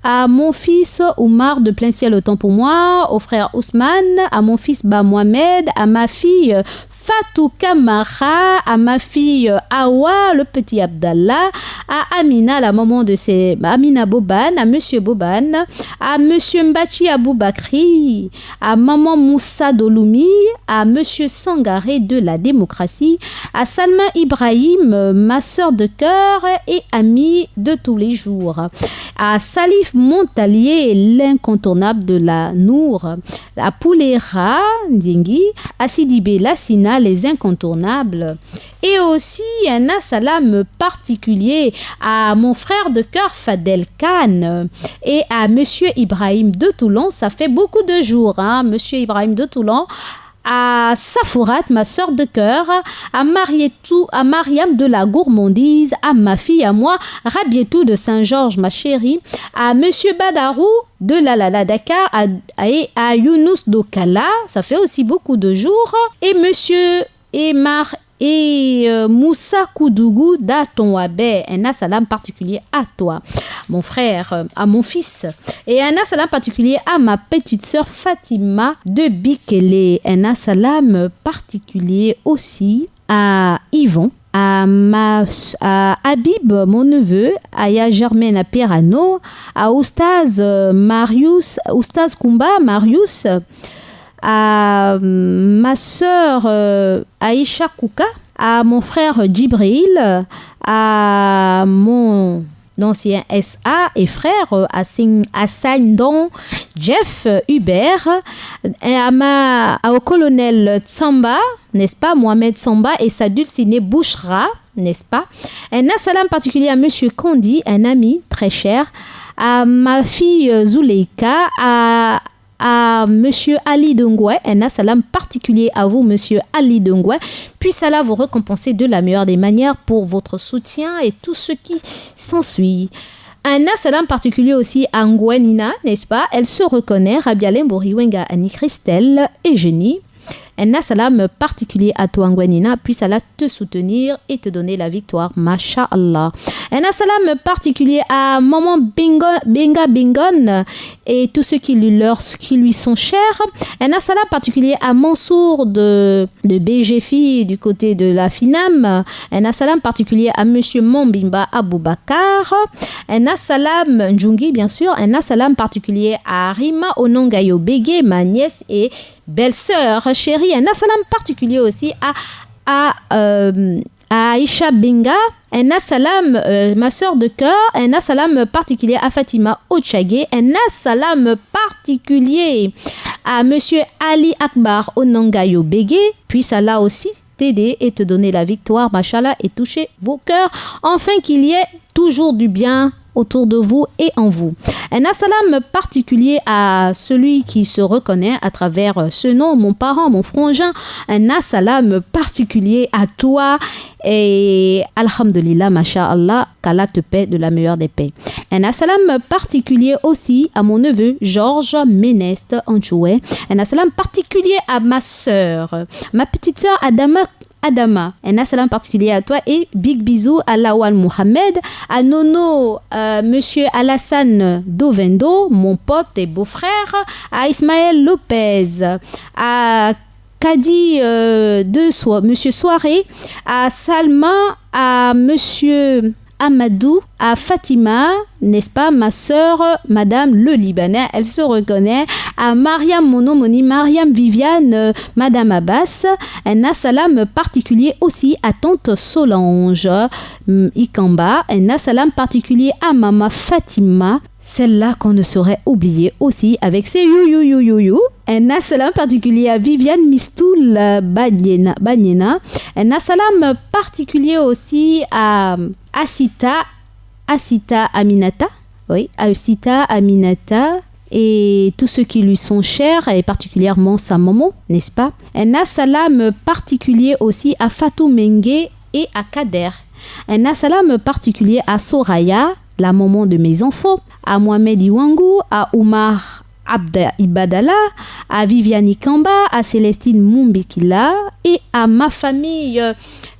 A: à mon fils Oumar de plein ciel, autant pour moi, au frère Ousmane, à mon fils Ba Mohamed, à ma fille Fatou Kamara, à ma fille Awa, le petit Abdallah, à Amina, la maman de Amina Boban, à monsieur Boban, à monsieur Mbachi Aboubakri, à maman Moussa Doloumi, à monsieur Sangaré de la démocratie, à Salma Ibrahim, ma sœur de cœur et amie de tous les jours, à Salif Montalier, l'incontournable de la Nour, à Poulera Ndingi, à Sidibé Lassina, les incontournables, et aussi un salam particulier à mon frère de cœur Fadel Khan et à monsieur Ibrahim de Toulon. Ça fait beaucoup de jours, monsieur Ibrahim de Toulon, à Safourat, ma sœur de cœur, à Mariam de la gourmandise, à ma fille, à moi, Rabietou de Saint-Georges, ma chérie, à monsieur Badarou de la Dakar, à Younous d'Okala, ça fait aussi beaucoup de jours, et monsieur Et Moussa Koudougou d'Atonwabe, un salam particulier à toi, mon frère, à mon fils. Et un salam particulier à ma petite sœur Fatima de Bikele. Un salam particulier aussi à Yvon, à Habib, mon neveu, à Ya Germaine à Perano, à Oustaz Marius, Oustaz Kumba Marius, à ma sœur Aïcha Kouka, à mon frère Djibril, à mon ancien SA et frère Hassan Don Jeff Hubert, et au colonel Tsamba, n'est-ce pas, Mohamed Samba et sa dulcinée Bouchra, n'est-ce pas. Un salam particulier à monsieur Kondi, un ami très cher, à ma fille Zuleika, à monsieur Ali Dongwe, un salam particulier à vous, monsieur Ali Dongwe. Puisse Allah vous récompenser de la meilleure des manières pour votre soutien et tout ce qui s'ensuit. Un salam particulier aussi à Ngwenina, n'est-ce pas? Elle se reconnaît, Rabialem Boriwenga, Annie Christelle et Jenny. Un salam particulier à toi, Ngwenina, puisse Allah te soutenir et te donner la victoire, Masha'Allah. Un salam particulier à Maman Benga Bingon et tous ceux qui lui sont chers. Un salam particulier à Mansour de BGFI du côté de la FINAM. Un salam particulier à Monsieur Mambimba Aboubakar. Un salam Njungi, bien sûr. Un salam particulier à Rima Onongayo Bege, ma nièce et belle-sœur chérie. Un salam particulier aussi à Aïcha Benga. Un salam, ma sœur de cœur. Un salam particulier à Fatima Ochage. Un salam particulier à Monsieur Ali Akbar Onangayo Bege. Puisse Allah aussi t'aider et te donner la victoire, machallah, et toucher vos cœurs. Enfin, qu'il y ait toujours du bien autour de vous et en vous. Un salam particulier à celui qui se reconnaît à travers ce nom, mon parent, mon frangin. Un salam particulier à toi et alhamdulillah, masha'Allah, qu'Allah te paie de la meilleure des paix. Un salam particulier aussi à mon neveu Georges Méneste Anchoué. Un salam particulier à ma sœur, ma petite sœur Adama, un salam particulier à toi et big bisous à Lawal Mohamed, à Nono, monsieur Alassane Dovendo, mon pote et beau-frère, à Ismaël Lopez, à Kadi monsieur Soirée, à Salma, à monsieur Amadou, à Fatima, n'est-ce pas, ma sœur, madame le Libanais, elle se reconnaît, à Mariam Monomoni, Mariam Viviane, madame Abbas, un salam particulier aussi à tante Solange Ikamba, un salam particulier à maman Fatima, celle-là qu'on ne saurait oublier aussi avec ses you. Un salam particulier à Viviane Mistoul Banyena. Un salam particulier aussi à Asita Aminata. Oui, Asita Aminata et tous ceux qui lui sont chers et particulièrement sa maman, n'est-ce pas? Un salam particulier aussi à Fatou Mengue et à Kader. Un salam particulier à Soraya, la maman de mes enfants, à Mohamed Iwangu, à Oumar Abda Ibadala, à Viviane Kamba, à Célestine Mumbikila et à ma famille,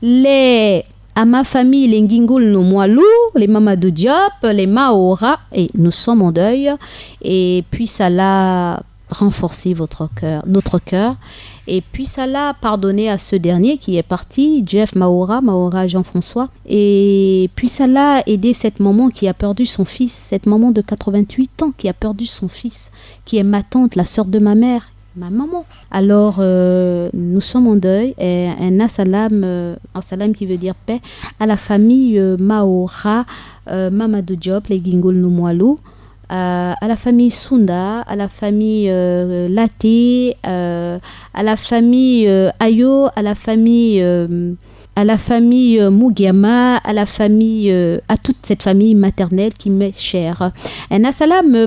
A: les Ngingul Nomwalou, les Mamadou Diop, les Maora, et nous sommes en deuil. Et puisse Allah renforcer notre cœur. Et puisse Allah pardonner à ce dernier qui est parti, Jeff Maora Jean-François. Et puisse Allah aider cette maman qui a perdu son fils, cette maman de 88 ans qui a perdu son fils, qui est ma tante, la sœur de ma mère, ma maman. Alors, nous sommes en deuil. Et un salam qui veut dire paix, à la famille Maora, Mamadou Diop, les Gingol Noumoualou, à la famille Sunda, à la famille Laté, à la famille Ayo, à la famille Mugiama, à toute cette famille maternelle qui m'est chère. Un salam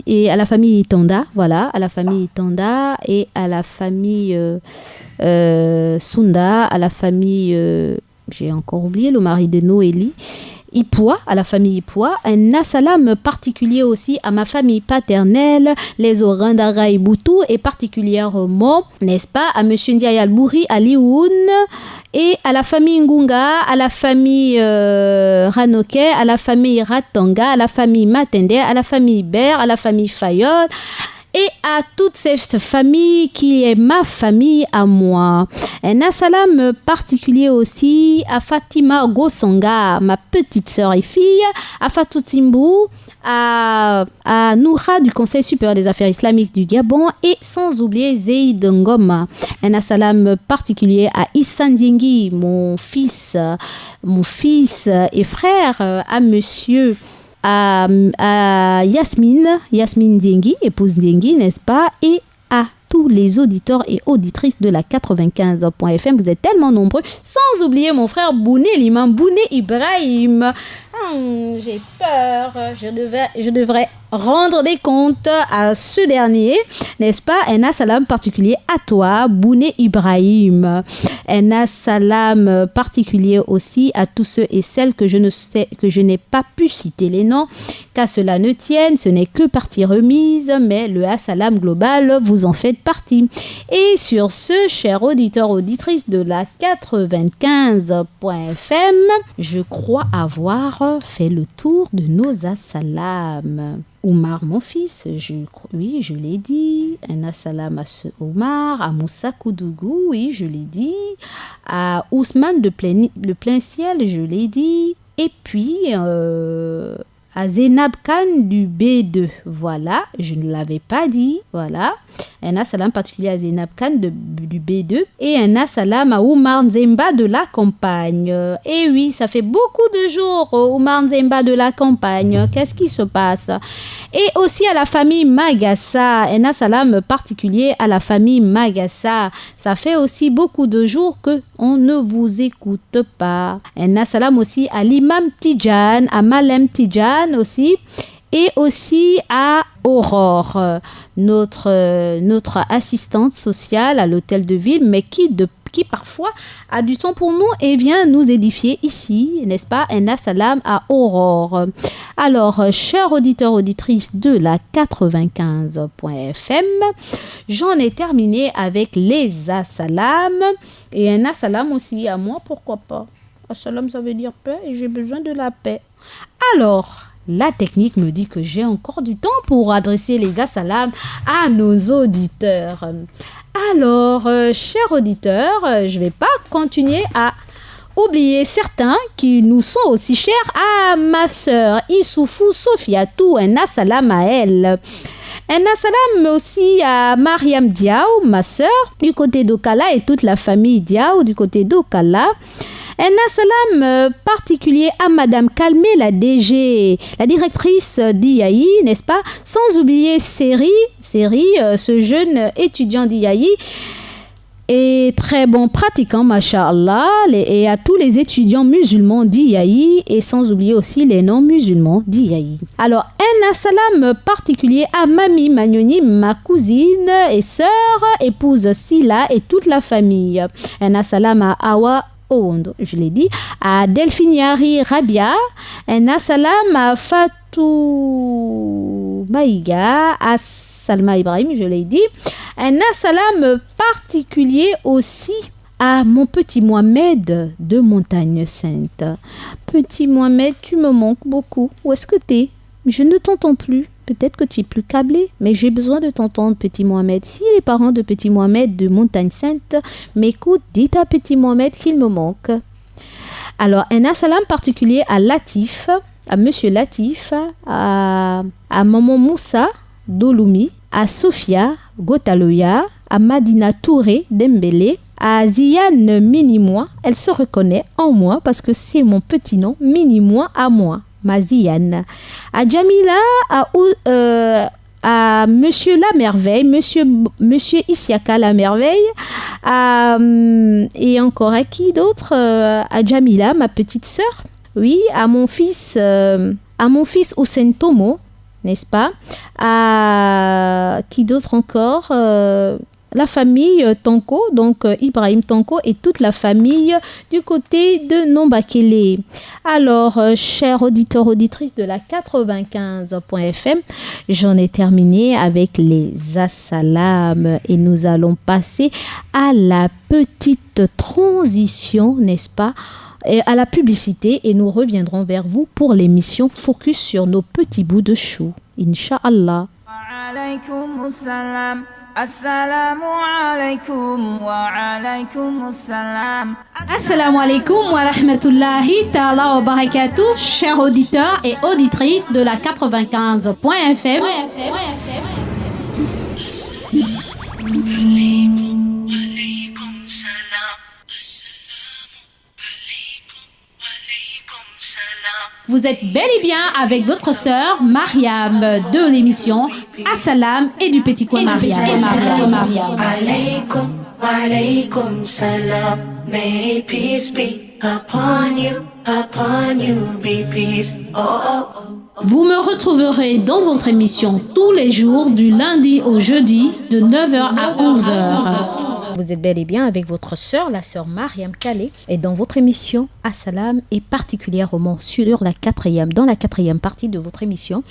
A: et à la famille Itanda, voilà, à la famille Itanda et à la famille Sunda, à la famille, j'ai encore oublié, le mari de Noélie. Ipoua, à la famille Ipoua. Un assalam particulier aussi à ma famille paternelle, les Orandara et Boutou, et particulièrement, n'est-ce pas, à monsieur Ndiaye Albouri, à Lioun, et à la famille Ngunga, à la famille Ranoke, à la famille Ratanga, à la famille Matende, à la famille Ber, à la famille Fayol, et à toute cette famille qui est ma famille à moi. Un assalam particulier aussi à Fatima Gosanga, ma petite sœur et fille, à Fatou Timbou, à Noura du Conseil supérieur des affaires islamiques du Gabon, et sans oublier Zeid Ngoma. Un assalam particulier à Issa Ndiengi, mon fils et frère, à monsieur à Yasmine Ndiengi, épouse Ndiengi, n'est-ce pas, et à tous les auditeurs et auditrices de la 95.fm. Vous êtes tellement nombreux, sans oublier mon frère Bouné, l'imam Bouné Ibrahim. J'ai peur, je devrais rendre des comptes à ce dernier, n'est-ce pas? Un assalam particulier à toi, Bouné Ibrahim. Un assalam particulier aussi à tous ceux et celles que je n'ai pas pu citer les noms, qu'à cela ne tienne, ce n'est que partie remise, mais le assalam global, vous en faites partie. Et sur ce, chers auditeurs, auditrices de la 95.fm, je crois avoir fait le tour de nos assalams. Oumar, mon fils, oui, je l'ai dit. Un assalam à Oumar, à Moussa Koudougou, oui, je l'ai dit. À Ousmane de Plein Ciel, je l'ai dit. Et puis, à Zénab Khan du B2, voilà, je ne l'avais pas dit, voilà. Un assalam particulier à Zénab Khan du B2 et un assalam à Oumar Nzemba de la campagne. Et oui, ça fait beaucoup de jours, Oumar Nzemba de la campagne. Qu'est-ce qui se passe? Et aussi à la famille Magassa, un assalam particulier à la famille Magassa. Ça fait aussi beaucoup de jours que on ne vous écoute pas. Un assalam aussi à l'imam Tidjan, à Malem Tidjan aussi. Et aussi à Aurore, notre assistante sociale à l'hôtel de ville, mais qui parfois a du temps pour nous et vient nous édifier ici, n'est-ce pas? Un assalam à Aurore. Alors, chers auditeurs, auditrices de la 95.fm, j'en ai terminé avec les assalams et un assalam aussi à moi, pourquoi pas? Assalam, ça veut dire paix et j'ai besoin de la paix. Alors, la technique me dit que j'ai encore du temps pour adresser les assalams à nos auditeurs. Alors, chers auditeurs, je ne vais pas continuer à oublier certains qui nous sont aussi chers. À ma sœur Issoufou Sofiatou, un assalam à elle. Un assalam aussi à Mariam Diaw, ma sœur, du côté d'Okala, et toute la famille Diaw du côté d'Okala. Un assalam particulier à Madame Calmé, la DG, la directrice d'IAI, n'est-ce pas? Sans oublier Séri, ce jeune étudiant d'IAI, et très bon pratiquant, masha'Allah, et à tous les étudiants musulmans d'IAI, et sans oublier aussi les non-musulmans d'IAI. Alors, un assalam particulier à Mami Magnoni, ma cousine et sœur, épouse Sila et toute la famille. Un assalam à Awa Owondo, je l'ai dit, à Delphine Yari Rabia, un assalam à Fatou Maïga, à Salma Ibrahim, je l'ai dit, un assalam particulier aussi à mon petit Mohamed de Montagne Sainte. Petit Mohamed, tu me manques beaucoup. Où est-ce que t'es? Je ne t'entends plus. Peut-être que tu es plus câblé, mais j'ai besoin de t'entendre, petit Mohamed. Si les parents de petit Mohamed de Montagne Sainte m'écoutent, dites à petit Mohamed qu'il me manque. Alors, un assalam particulier à Latif, à Monsieur Latif, à Maman Moussa Doloumi, à Sophia Gotaloya, à Madina Touré Dembélé, à Ziane Mini-moi. Elle se reconnaît en moi parce que c'est mon petit nom, Mini-moi à moi. Maziane, à Jamila, à Monsieur La Merveille, Monsieur Isiaka La Merveille, et encore à qui d'autre? À Jamila, ma petite sœur, oui, à mon fils Hussein Tomo, n'est-ce pas? À qui d'autre encore? la famille Tanko, donc Ibrahim Tanko et toute la famille du côté de Nombakele. Alors, chers auditeurs, auditrices de la 95.fm, j'en ai terminé avec les assalam et nous allons passer à la petite transition, n'est-ce pas, et à la publicité et nous reviendrons vers vous pour l'émission Focus sur nos petits bouts de chou. Inch'Allah.
B: Alaykoum salam. Assalamu alaikum wa alaikum salam.
C: Assalamu alaikum wa rahmatullahi ta'ala wa barakatuh, chers auditeurs et auditrices de la 95.fm. Vous êtes bel et bien avec votre sœur Mariam de l'émission Assalam et du Petit Coin Mariam.
D: Alaykum, alaykum salam. May peace be upon you, be peace. Oh, oh, oh.
C: Vous me retrouverez dans votre émission tous les jours du lundi au jeudi de 9h à 11h.
A: Vous êtes bel et bien avec votre sœur, la sœur Mariam Kale, et dans votre émission Assalam et particulièrement dans la quatrième partie de votre émission,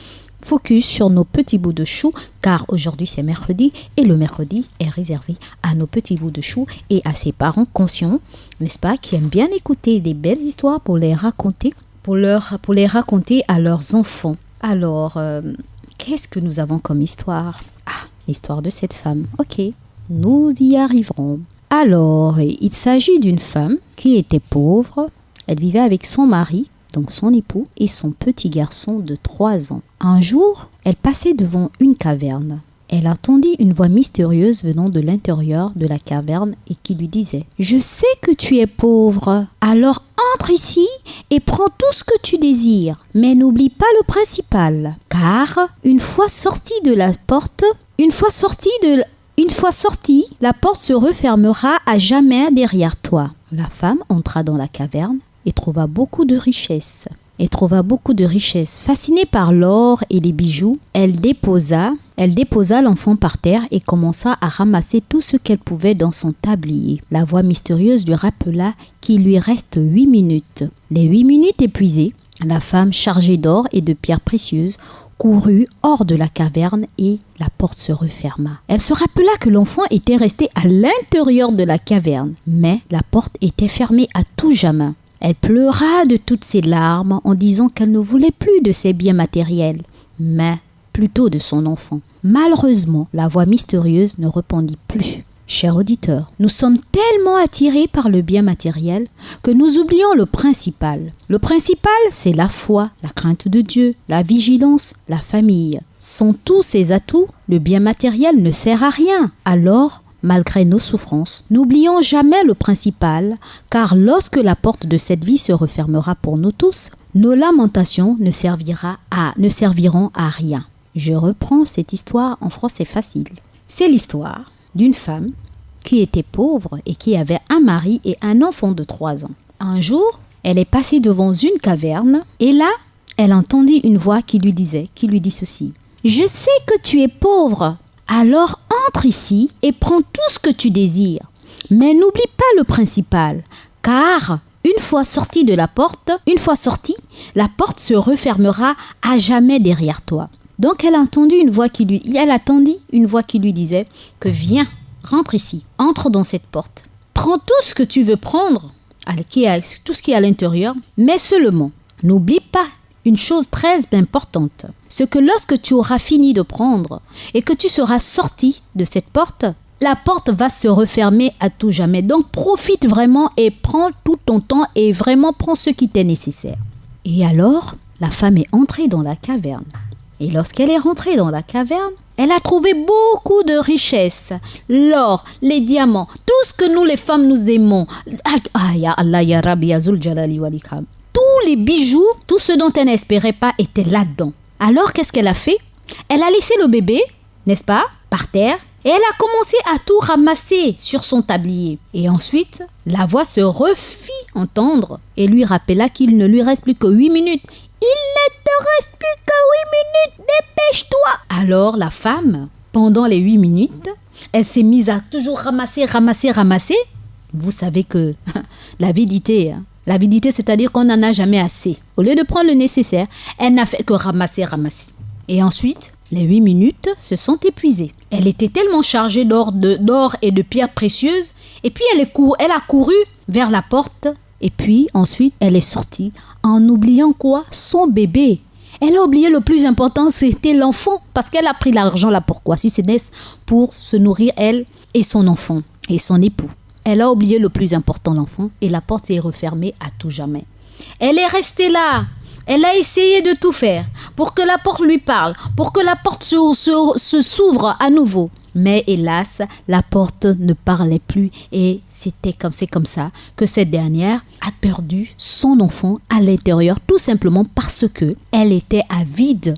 A: focus sur nos petits bouts de chou, car aujourd'hui c'est mercredi et le mercredi est réservé à nos petits bouts de chou et à ses parents conscients, n'est-ce pas, qui aiment bien écouter des belles histoires pour les raconter, pour les raconter à leurs enfants. Alors, qu'est-ce que nous avons comme histoire? L'histoire de cette femme. Ok. Nous y arriverons. Alors, il s'agit d'une femme qui était pauvre. Elle vivait avec son mari, donc son époux, et son petit garçon de 3 ans. Un jour, elle passait devant une caverne. Elle entendit une voix mystérieuse venant de l'intérieur de la caverne et qui lui disait « Je sais que tu es pauvre, alors entre ici et prends tout ce que tu désires, mais n'oublie pas le principal, car une fois sorti, la porte se refermera à jamais derrière toi. » La femme entra dans la caverne et trouva beaucoup de richesses. Fascinée par l'or et les bijoux, elle déposa l'enfant par terre et commença à ramasser tout ce qu'elle pouvait dans son tablier. La voix mystérieuse lui rappela qu'il lui reste 8 minutes. Les 8 minutes épuisées, la femme chargée d'or et de pierres précieuses courut hors de la caverne et la porte se referma. Elle se rappela que l'enfant était resté à l'intérieur de la caverne, mais la porte était fermée à tout jamais. Elle pleura de toutes ses larmes en disant qu'elle ne voulait plus de ses biens matériels, mais plutôt de son enfant. Malheureusement, la voix mystérieuse ne répondit plus. Chers auditeurs, nous sommes tellement attirés par le bien matériel que nous oublions le principal. Le principal, c'est la foi, la crainte de Dieu, la vigilance, la famille. Sans tous ces atouts, le bien matériel ne sert à rien. Alors, malgré nos souffrances, n'oublions jamais le principal, car lorsque la porte de cette vie se refermera pour nous tous, nos lamentations ne serviront à rien. Je reprends cette histoire en français facile. C'est l'histoire d'une femme qui était pauvre et qui avait un mari et un enfant de 3 ans. Un jour, elle est passée devant une caverne et là, elle entendit une voix qui lui dit ceci. « Je sais que tu es pauvre, alors entre ici et prends tout ce que tu désires. Mais n'oublie pas le principal, car une fois sortie, la porte se refermera à jamais derrière toi. » Donc elle attendit une voix qui lui disait que viens, rentre ici, entre dans cette porte. Prends tout ce que tu veux prendre, tout ce qui est à l'intérieur, mais seulement, n'oublie pas une chose très importante, c'est que lorsque tu auras fini de prendre et que tu seras sorti de cette porte, la porte va se refermer à tout jamais. Donc profite vraiment et prends tout ton temps et vraiment prends ce qui t'est nécessaire. Et alors, la femme est entrée dans la caverne. Et lorsqu'elle est rentrée dans la caverne, elle a trouvé beaucoup de richesses. L'or, les diamants, tout ce que nous les femmes nous aimons. Ya Allah, ya Rabbi, ya Zul Jalali wal Ikram. Tous les bijoux, tout ce dont elle n'espérait pas était là-dedans. Alors qu'est-ce qu'elle a fait? Elle a laissé le bébé, n'est-ce pas, par terre. Et elle a commencé à tout ramasser sur son tablier. Et ensuite, la voix se refit entendre et lui rappela qu'il ne lui reste plus que 8 minutes. Il ne te reste plus que 8 minutes, dépêche-toi. Alors la femme, pendant les 8 minutes, elle s'est mise à toujours ramasser. Vous savez que l'avidité, c'est-à-dire qu'on n'en a jamais assez. Au lieu de prendre le nécessaire, elle n'a fait que ramasser. Et ensuite, les 8 minutes se sont épuisées. Elle était tellement chargée d'or et de pierres précieuses. Et puis, elle a couru vers la porte. Et puis, ensuite, elle est sortie en oubliant quoi? Son bébé. Elle a oublié le plus important, c'était l'enfant. Parce qu'elle a pris l'argent là pourquoi? Si c'est pour se nourrir, elle et son enfant et son époux. Elle a oublié le plus important, l'enfant. Et la porte s'est refermée à tout jamais. Elle est restée là. Elle a essayé de tout faire pour que la porte lui parle, pour que la porte se s'ouvre à nouveau. Mais hélas, la porte ne parlait plus et c'est comme ça que cette dernière a perdu son enfant à l'intérieur, tout simplement parce que elle était avide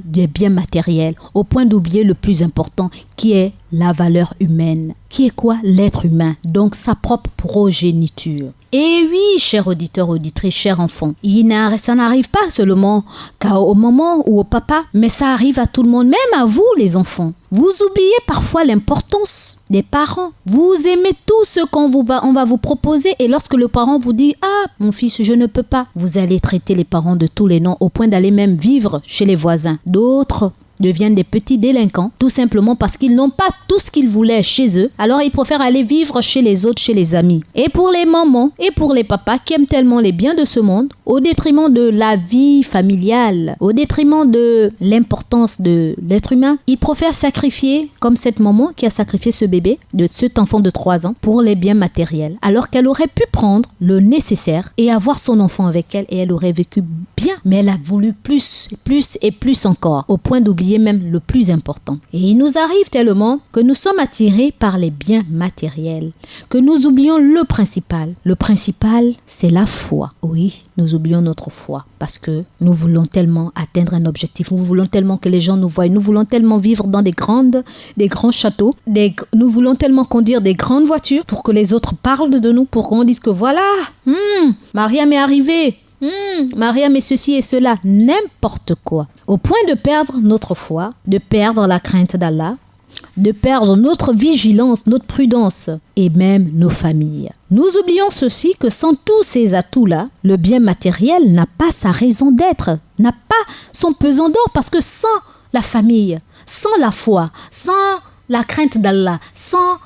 A: des biens matériels, au point d'oublier le plus important qui est la valeur humaine. Qui est quoi? L'être humain, donc sa propre progéniture. Et oui, chers auditeurs, auditrices, chers enfants, ça n'arrive pas seulement qu'au maman ou au papa, mais ça arrive à tout le monde, même à vous les enfants. Vous oubliez parfois l'importance des parents. Vous aimez tout ce qu'on va vous proposer et lorsque le parent vous dit « Ah, mon fils, je ne peux pas », vous allez traiter les parents de tous les noms au point d'aller même vivre chez les voisins. D'autres deviennent des petits délinquants, tout simplement parce qu'ils n'ont pas tout ce qu'ils voulaient chez eux, alors ils préfèrent aller vivre chez les autres, chez les amis. Et pour les mamans et pour les papas qui aiment tellement les biens de ce monde, au détriment de la vie familiale, au détriment de l'importance de l'être humain, ils préfèrent sacrifier, comme cette maman qui a sacrifié ce bébé, de cet enfant de 3 ans, pour les biens matériels, alors qu'elle aurait pu prendre le nécessaire et avoir son enfant avec elle et elle aurait vécu bien, mais elle a voulu plus et plus encore, au point d'oublier même le plus important. Et il nous arrive tellement que nous sommes attirés par les biens matériels, que nous oublions le principal. Le principal, c'est la foi. Oui, nous oublions notre foi parce que nous voulons tellement atteindre un objectif, nous voulons tellement que les gens nous voient, nous voulons tellement vivre dans des grands châteaux, nous voulons tellement conduire des grandes voitures pour que les autres parlent de nous, pour qu'on dise que voilà, Mariam est arrivée. Mariam est ceci et cela, n'importe quoi. Au point de perdre notre foi, de perdre la crainte d'Allah, de perdre notre vigilance, notre prudence et même nos familles. Nous oublions ceci que sans tous ces atouts-là, le bien matériel n'a pas sa raison d'être, n'a pas son pesant d'or parce que sans la famille, sans la foi, sans la crainte d'Allah, sans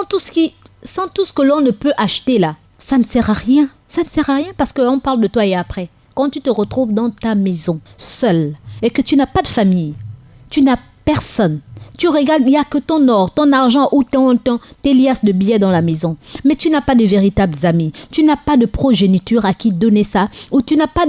A: tout ce que l'on ne peut acheter là, ça ne sert à rien. Ça ne sert à rien parce qu'on parle de toi et après. Quand tu te retrouves dans ta maison, seul, et que tu n'as pas de famille, tu n'as personne, tu regardes, il n'y a que ton or, ton argent ou tes liasses de billets dans la maison. Mais tu n'as pas de véritables amis, tu n'as pas de progéniture à qui donner ça, ou tu n'as pas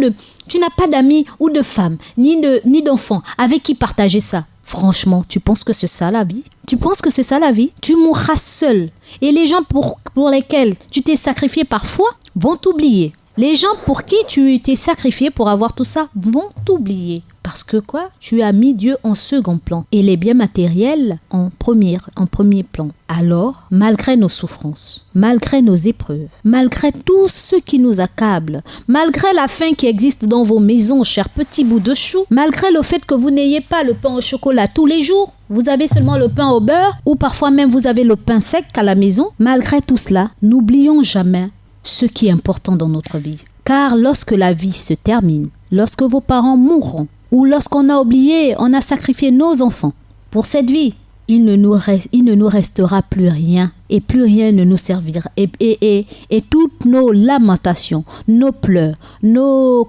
A: d'amis ou de femmes, ni d'enfants avec qui partager ça. Franchement, tu penses que c'est ça la vie? Tu penses que c'est ça la vie? Tu mourras seul. Et les gens pour lesquels tu t'es sacrifié parfois vont t'oublier. Les gens pour qui tu t'es sacrifié pour avoir tout ça vont t'oublier. Parce que quoi? Tu as mis Dieu en second plan et les biens matériels en premier plan. Alors, malgré nos souffrances, malgré nos épreuves, malgré tout ce qui nous accable, malgré la faim qui existe dans vos maisons, chers petits bouts de chou, malgré le fait que vous n'ayez pas le pain au chocolat tous les jours, vous avez seulement le pain au beurre ou parfois même vous avez le pain sec à la maison, malgré tout cela, n'oublions jamais ce qui est important dans notre vie. Car lorsque la vie se termine, lorsque vos parents mourront, ou lorsqu'on a oublié, on a sacrifié nos enfants pour cette vie, il ne nous restera plus rien et plus rien ne nous servira. Et toutes nos lamentations, nos pleurs, nos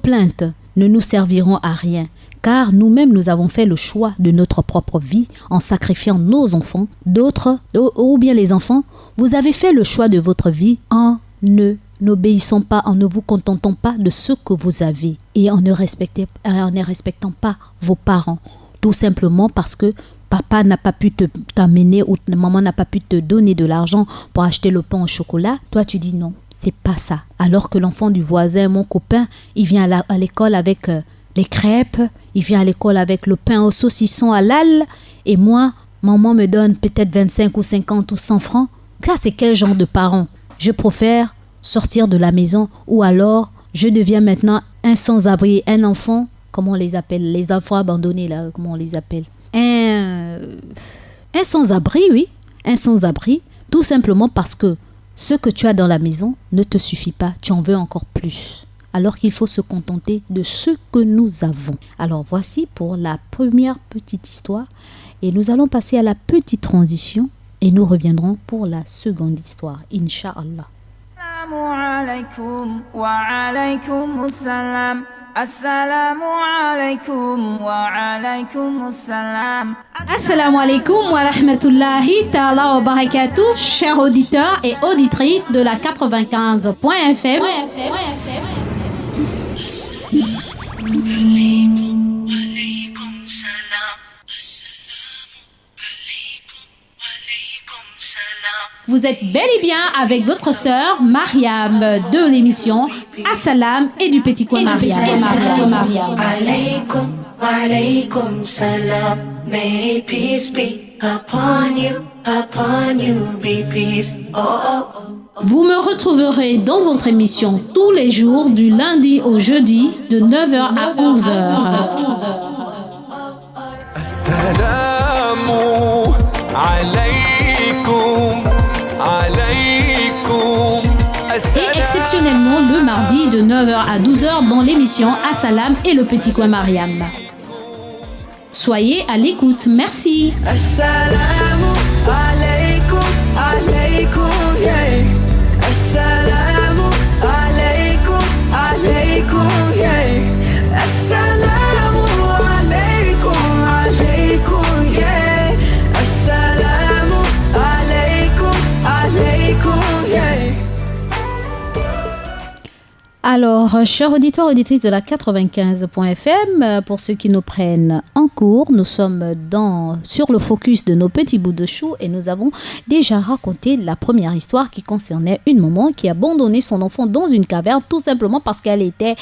A: plaintes ne nous serviront à rien. Car nous-mêmes, nous avons fait le choix de notre propre vie en sacrifiant nos enfants. D'autres, ou bien les enfants, vous avez fait le choix de votre vie en n'obéissant pas, en ne vous contentant pas de ce que vous avez et en ne respectant pas vos parents. Tout simplement parce que papa n'a pas pu t'amener ou maman n'a pas pu te donner de l'argent pour acheter le pain au chocolat. Toi, tu dis non, c'est pas ça. Alors que l'enfant du voisin, mon copain, il vient à l'école avec les crêpes, il vient à l'école avec le pain au saucisson halal et moi, maman me donne peut-être 25 ou 50 ou 100 francs. Ça, c'est quel genre de parent? Je préfère sortir de la maison ou alors je deviens maintenant un sans-abri, un enfant comment on les appelle, les enfants abandonnés, là, comment on les appelle? Un sans-abri, oui, un sans-abri, tout simplement parce que ce que tu as dans la maison ne te suffit pas, tu en veux encore plus. Alors qu'il faut se contenter de ce que nous avons. Alors voici pour la première petite histoire et nous allons passer à la petite transition et nous reviendrons pour la seconde histoire, Inch'Allah.
B: Assalamu alaikum wa alaikum assalam. Assalamu alaikum wa alaikum assalam.
C: Assalamu alaikum wa rahmatullahi ta'ala wa barakatuh, chers auditeurs et auditrices de la 95.fm. Vous êtes bel et bien avec votre sœur Mariam de l'émission Assalam et du Petit Coin Mariam.
D: Alaykum, alaykum salam. May peace be upon you, be peace. Oh, oh, oh.
C: Vous me retrouverez dans votre émission tous les jours du lundi au jeudi de 9h à 11h.
E: Assalamu alaykum, alaykum.
C: Et exceptionnellement le mardi de 9h à 12h dans l'émission Assalam et le Petit Coin Mariam. Soyez à l'écoute, merci.
F: Assalamu alaikum, alaikum, yeah. Assalamu alaikum, alaikum, yeah. Assalamu alaikum, alaikum, yeah. Assalamu alaikum, alaikum, yeah.
A: Alors, chers auditeurs, auditrices de la 95.fm, pour ceux qui nous prennent en cours, nous sommes sur le focus de nos petits bouts de chou et nous avons déjà raconté la première histoire qui concernait une maman qui a abandonné son enfant dans une caverne tout simplement parce qu'elle était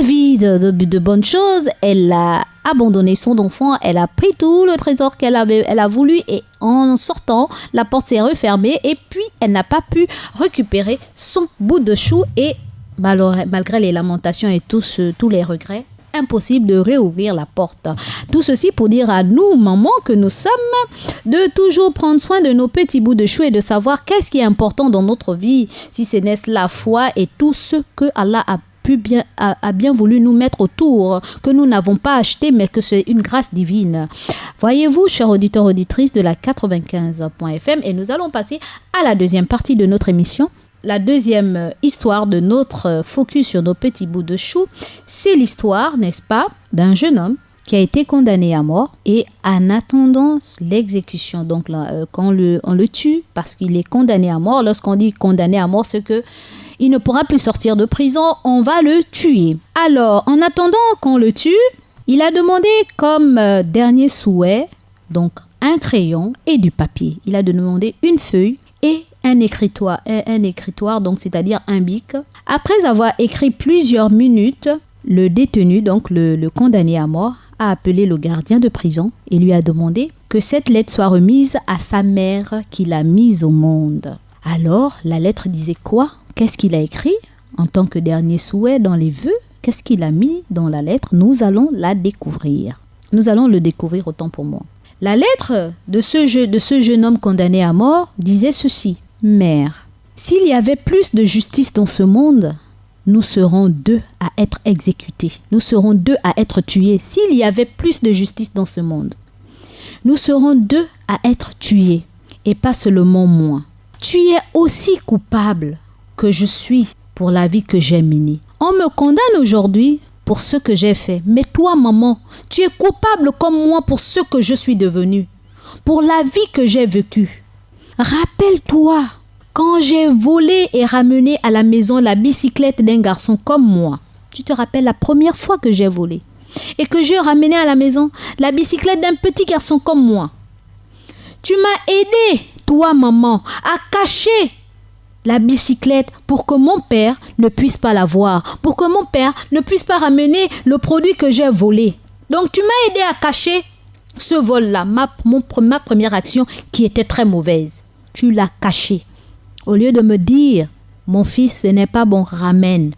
A: avide de bonnes choses. Elle a abandonné son enfant, elle a pris tout le trésor qu'elle a voulu et en sortant, la porte s'est refermée et puis elle n'a pas pu récupérer son bout de chou et malgré les lamentations et tous les regrets, impossible de réouvrir la porte. Tout ceci pour dire à nous, mamans, que nous sommes de toujours prendre soin de nos petits bouts de chou et de savoir qu'est-ce qui est important dans notre vie, si ce n'est la foi et tout ce que Allah a bien voulu nous mettre autour, que nous n'avons pas acheté, mais que c'est une grâce divine. Voyez-vous, chers auditeurs, auditrices de la 95.fm, et nous allons passer à la deuxième partie de notre émission. La deuxième histoire de notre focus sur nos petits bouts de chou, c'est l'histoire, n'est-ce pas, d'un jeune homme qui a été condamné à mort et en attendant l'exécution. Donc là, quand on le tue parce qu'il est condamné à mort, lorsqu'on dit condamné à mort, c'est que il ne pourra plus sortir de prison, on va le tuer. Alors, en attendant qu'on le tue, il a demandé comme dernier souhait, donc un crayon et du papier. Il a demandé une feuille et un écritoire, donc c'est-à-dire un bic. Après avoir écrit plusieurs minutes, le détenu, donc le condamné à mort, a appelé le gardien de prison et lui a demandé que cette lettre soit remise à sa mère qui l'a mise au monde. Alors, la lettre disait quoi? Qu'est-ce qu'il a écrit en tant que dernier souhait dans les vœux? Qu'est-ce qu'il a mis dans la lettre? Nous allons la découvrir. Nous allons le découvrir autant pour moi. La lettre de ce jeune homme condamné à mort disait ceci. Mère, s'il y avait plus de justice dans ce monde, nous serons 2 à être exécutés. Nous serons 2 à être tués. S'il y avait plus de justice dans ce monde, nous serons 2 à être tués. Et pas seulement moi. Tu es aussi coupable que je suis pour la vie que j'ai menée. On me condamne aujourd'hui pour ce que j'ai fait. Mais toi, maman, tu es coupable comme moi pour ce que je suis devenue, pour la vie que j'ai vécue. Rappelle-toi, quand j'ai volé et ramené à la maison la bicyclette d'un garçon comme moi. Tu te rappelles la première fois que j'ai volé et que j'ai ramené à la maison la bicyclette d'un petit garçon comme moi. Tu m'as aidé, toi, maman, à cacher la bicyclette pour que mon père ne puisse pas la voir, pour que mon père ne puisse pas ramener le produit que j'ai volé. Donc, tu m'as aidé à cacher ce vol-là, ma première action qui était très mauvaise. Tu l'as caché. Au lieu de me dire, mon fils, ce n'est pas bon, ramène.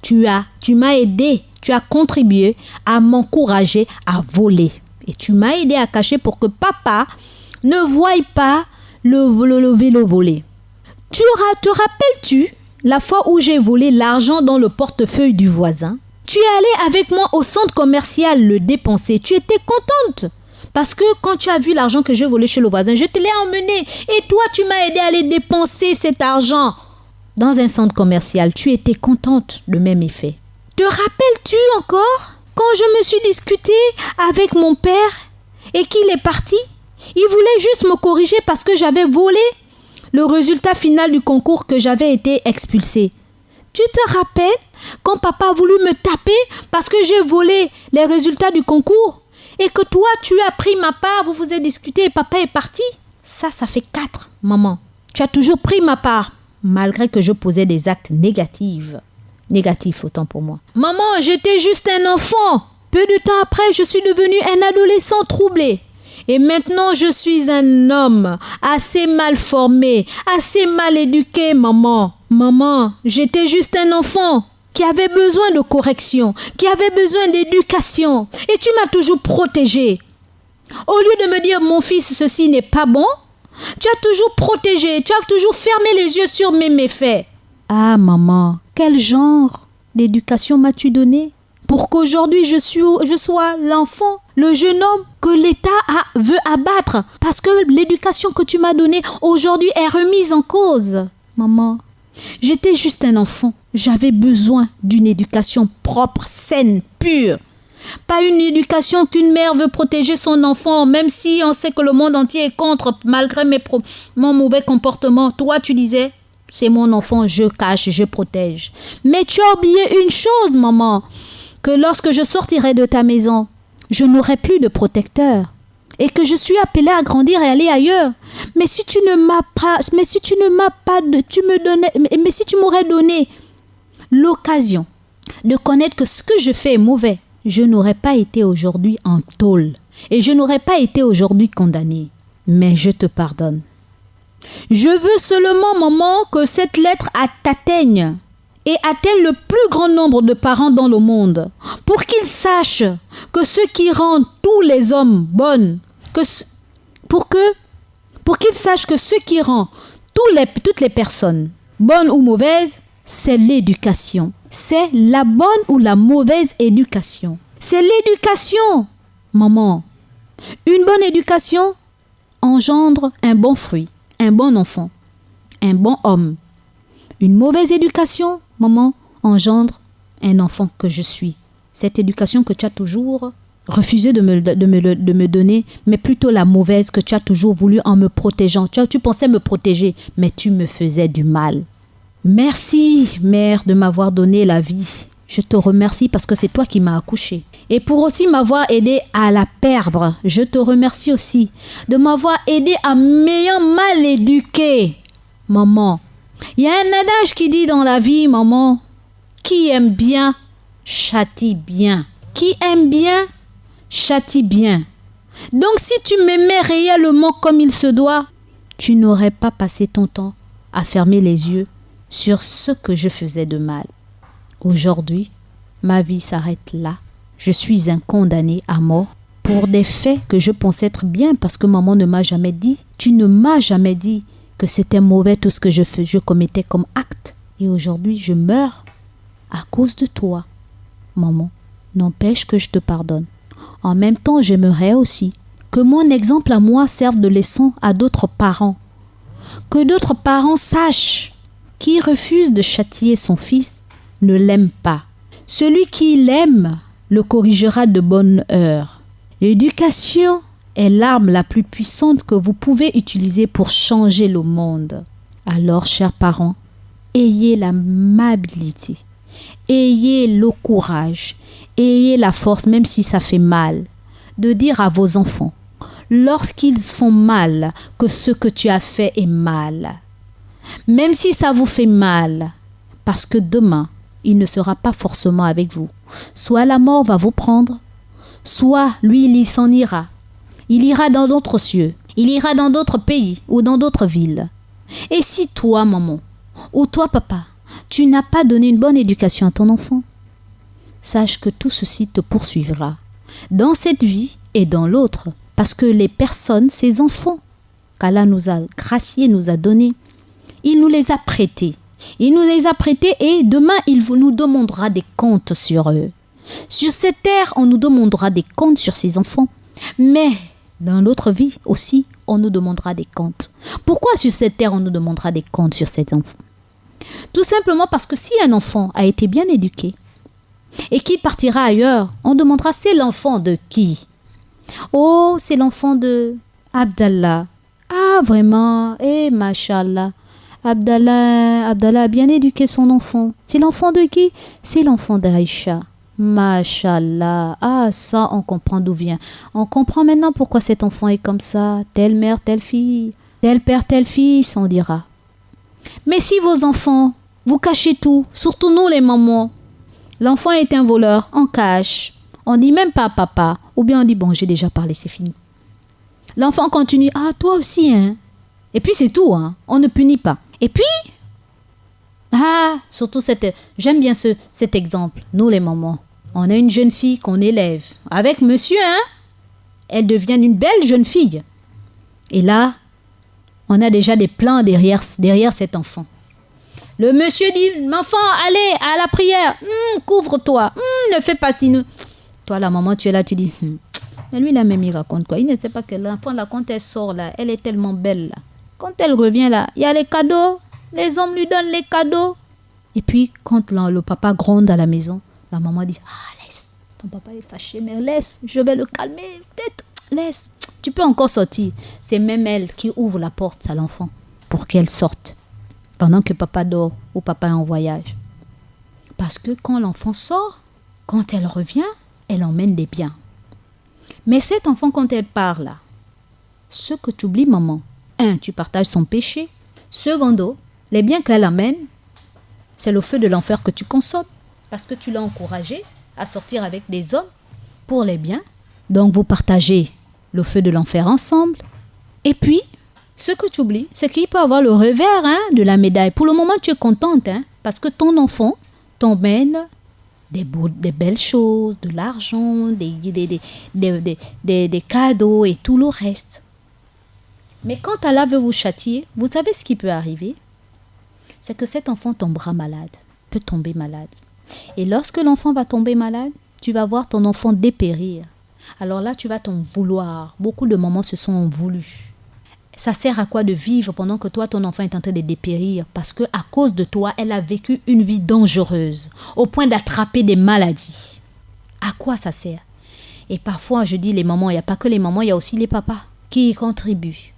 A: Tu m'as aidé tu as contribué à m'encourager à voler. Et tu m'as aidé à cacher pour que papa ne voie pas le vélo volé. Te rappelles-tu la fois où j'ai volé l'argent dans le portefeuille du voisin? Tu es allé avec moi au centre commercial le dépenser. Tu étais contente. Parce que quand tu as vu l'argent que j'ai volé chez le voisin, je te l'ai emmené. Et toi, tu m'as aidé à aller dépenser cet argent dans un centre commercial. Tu étais contente, le même effet. Te rappelles-tu encore quand je me suis disputée avec mon père et qu'il est parti? Il voulait juste me corriger parce que j'avais volé le résultat final du concours, que j'avais été expulsée. Tu te rappelles quand papa a voulu me taper parce que j'ai volé les résultats du concours et que toi, tu as pris ma part, vous vous êtes discuté et papa est parti? Ça fait 4, maman. Tu as toujours pris ma part, malgré que je posais des actes négatifs. Négatifs, autant pour moi. Maman, j'étais juste un enfant. Peu de temps après, je suis devenu un adolescent troublé. Et maintenant, je suis un homme assez mal formé, assez mal éduqué, maman. Maman, j'étais juste un enfant qui avait besoin de correction, qui avait besoin d'éducation. Et tu m'as toujours protégé. Au lieu de me dire, mon fils, ceci n'est pas bon, tu as toujours protégé, tu as toujours fermé les yeux sur mes méfaits. Ah, maman, quel genre d'éducation m'as-tu donné pour qu'aujourd'hui je sois l'enfant, le jeune homme que l'État veut abattre parce que l'éducation que tu m'as donnée aujourd'hui est remise en cause. Maman, j'étais juste un enfant. J'avais besoin d'une éducation propre, saine, pure. Pas une éducation qu'une mère veut protéger son enfant, même si on sait que le monde entier est contre, malgré mon mauvais comportement. Toi, tu disais, c'est mon enfant, je cache, je protège. Mais tu as oublié une chose, maman, que lorsque je sortirai de ta maison, je n'aurai plus de protecteur et que je suis appelée à grandir et aller ailleurs. Mais si tu m'aurais donné l'occasion de connaître que ce que je fais est mauvais, je n'aurais pas été aujourd'hui en tôle et je n'aurais pas été aujourd'hui condamnée. Mais je te pardonne. Je veux seulement, maman, que cette lettre t'atteigne et atteigne le plus grand nombre de parents dans le monde pour qu'ils sachent que ce qui rend tous les hommes bonnes, pour qu'ils sachent que ce qui rend toutes les personnes bonnes ou mauvaises, c'est l'éducation. C'est la bonne ou la mauvaise éducation. C'est l'éducation, maman. Une bonne éducation engendre un bon fruit, un bon enfant, un bon homme. Une mauvaise éducation, maman, engendre un enfant que je suis. Cette éducation que tu as toujours refusé de me donner, mais plutôt la mauvaise que tu as toujours voulu en me protégeant. Tu pensais me protéger, mais tu me faisais du mal. Merci, mère, de m'avoir donné la vie. Je te remercie parce que c'est toi qui m'as accouchée. Et pour aussi m'avoir aidé à la perdre, je te remercie aussi de m'avoir aidé à m'ayant mal éduquée. Maman, il y a un adage qui dit dans la vie, maman, qui aime bien, châtie bien. Qui aime bien, châtie bien. Donc si tu m'aimais réellement comme il se doit, tu n'aurais pas passé ton temps à fermer les yeux sur ce que je faisais de mal. Aujourd'hui, ma vie s'arrête là. Je suis un condamné à mort pour des faits que je pensais être bien parce que maman ne m'a jamais dit. Tu ne m'as jamais dit que c'était mauvais tout ce que je commettais comme acte. Et aujourd'hui, je meurs à cause de toi. Maman, n'empêche que je te pardonne. En même temps, j'aimerais aussi que mon exemple à moi serve de leçon à d'autres parents. Que d'autres parents sachent qui refuse de châtier son fils ne l'aime pas. Celui qui l'aime le corrigera de bonne heure. L'éducation est l'arme la plus puissante que vous pouvez utiliser pour changer le monde. Alors, chers parents, ayez l'amabilité, ayez le courage, ayez la force, même si ça fait mal, de dire à vos enfants, lorsqu'ils font mal, que ce que tu as fait est mal. Même si ça vous fait mal, parce que demain, il ne sera pas forcément avec vous. Soit la mort va vous prendre, soit lui, il s'en ira. Il ira dans d'autres cieux, il ira dans d'autres pays ou dans d'autres villes. Et si toi, maman, ou toi, papa, tu n'as pas donné une bonne éducation à ton enfant, sache que tout ceci te poursuivra dans cette vie et dans l'autre, parce que les personnes, ces enfants qu'Allah nous a graciés, nous a donnés, il nous les a prêtés. Il nous les a prêtés et demain, il nous demandera des comptes sur eux. Sur cette terre, on nous demandera des comptes sur ces enfants. Mais dans l'autre vie aussi, on nous demandera des comptes. Pourquoi sur cette terre, on nous demandera des comptes sur ces enfants? Tout simplement parce que si un enfant a été bien éduqué et qu'il partira ailleurs, on demandera c'est l'enfant de qui? Oh, c'est l'enfant de Abdallah. Ah, vraiment? Eh, mashallah. Abdallah a bien éduqué son enfant. C'est l'enfant de qui? C'est l'enfant d'Aïcha. Mashallah. Ah, ça, on comprend d'où vient. On comprend maintenant pourquoi cet enfant est comme ça. Telle mère, telle fille. Tel père, tel fils, on dira. Mais si vos enfants, vous cachez tout, surtout nous les mamans, l'enfant est un voleur, on cache. On dit même pas papa. Ou bien on dit, bon, j'ai déjà parlé, c'est fini. L'enfant continue, ah, toi aussi, hein. Et puis c'est tout, hein. On ne punit pas. Et puis, surtout j'aime bien cet exemple. Nous les mamans, on a une jeune fille qu'on élève. Avec monsieur, hein, elle devient une belle jeune fille. Et là, on a déjà des plans derrière cet enfant. Le monsieur dit, l'enfant, allez à la prière. Couvre-toi. Ne fais pas si. Toi, la maman, tu es là, tu dis, mais lui, là, même, il raconte quoi? Il ne sait pas que l'enfant, là, quand elle sort, là, elle est tellement belle, là. Quand elle revient là, il y a les cadeaux. Les hommes lui donnent les cadeaux. Et puis, quand le papa gronde à la maison, la maman dit, laisse. Ton papa est fâché, mais laisse. Je vais le calmer. Peut-être, laisse. Tu peux encore sortir. C'est même elle qui ouvre la porte à l'enfant pour qu'elle sorte. Pendant que papa dort ou papa est en voyage. Parce que quand l'enfant sort, quand elle revient, elle emmène des biens. Mais cet enfant, quand elle part là, ce que tu oublies, maman, tu partages son péché. Secondo, les biens qu'elle amène, c'est le feu de l'enfer que tu consommes. Parce que tu l'as encouragé à sortir avec des hommes pour les biens. Donc, vous partagez le feu de l'enfer ensemble. Et puis, ce que tu oublies, c'est qu'il peut avoir le revers de la médaille. Pour le moment, tu es contente parce que ton enfant t'emmène des belles choses, de l'argent, des cadeaux et tout le reste. Mais quand Allah veut vous châtier, vous savez ce qui peut arriver? C'est que cet enfant tombera malade, peut tomber malade. Et lorsque l'enfant va tomber malade, tu vas voir ton enfant dépérir. Alors là, tu vas t'en vouloir. Beaucoup de mamans se sont voulues. Ça sert à quoi de vivre pendant que toi, ton enfant est en train de dépérir? Parce que à cause de toi, elle a vécu une vie dangereuse, au point d'attraper des maladies. À quoi ça sert? Et parfois, je dis les mamans, il n'y a pas que les mamans, il y a aussi les papas qui y contribuent.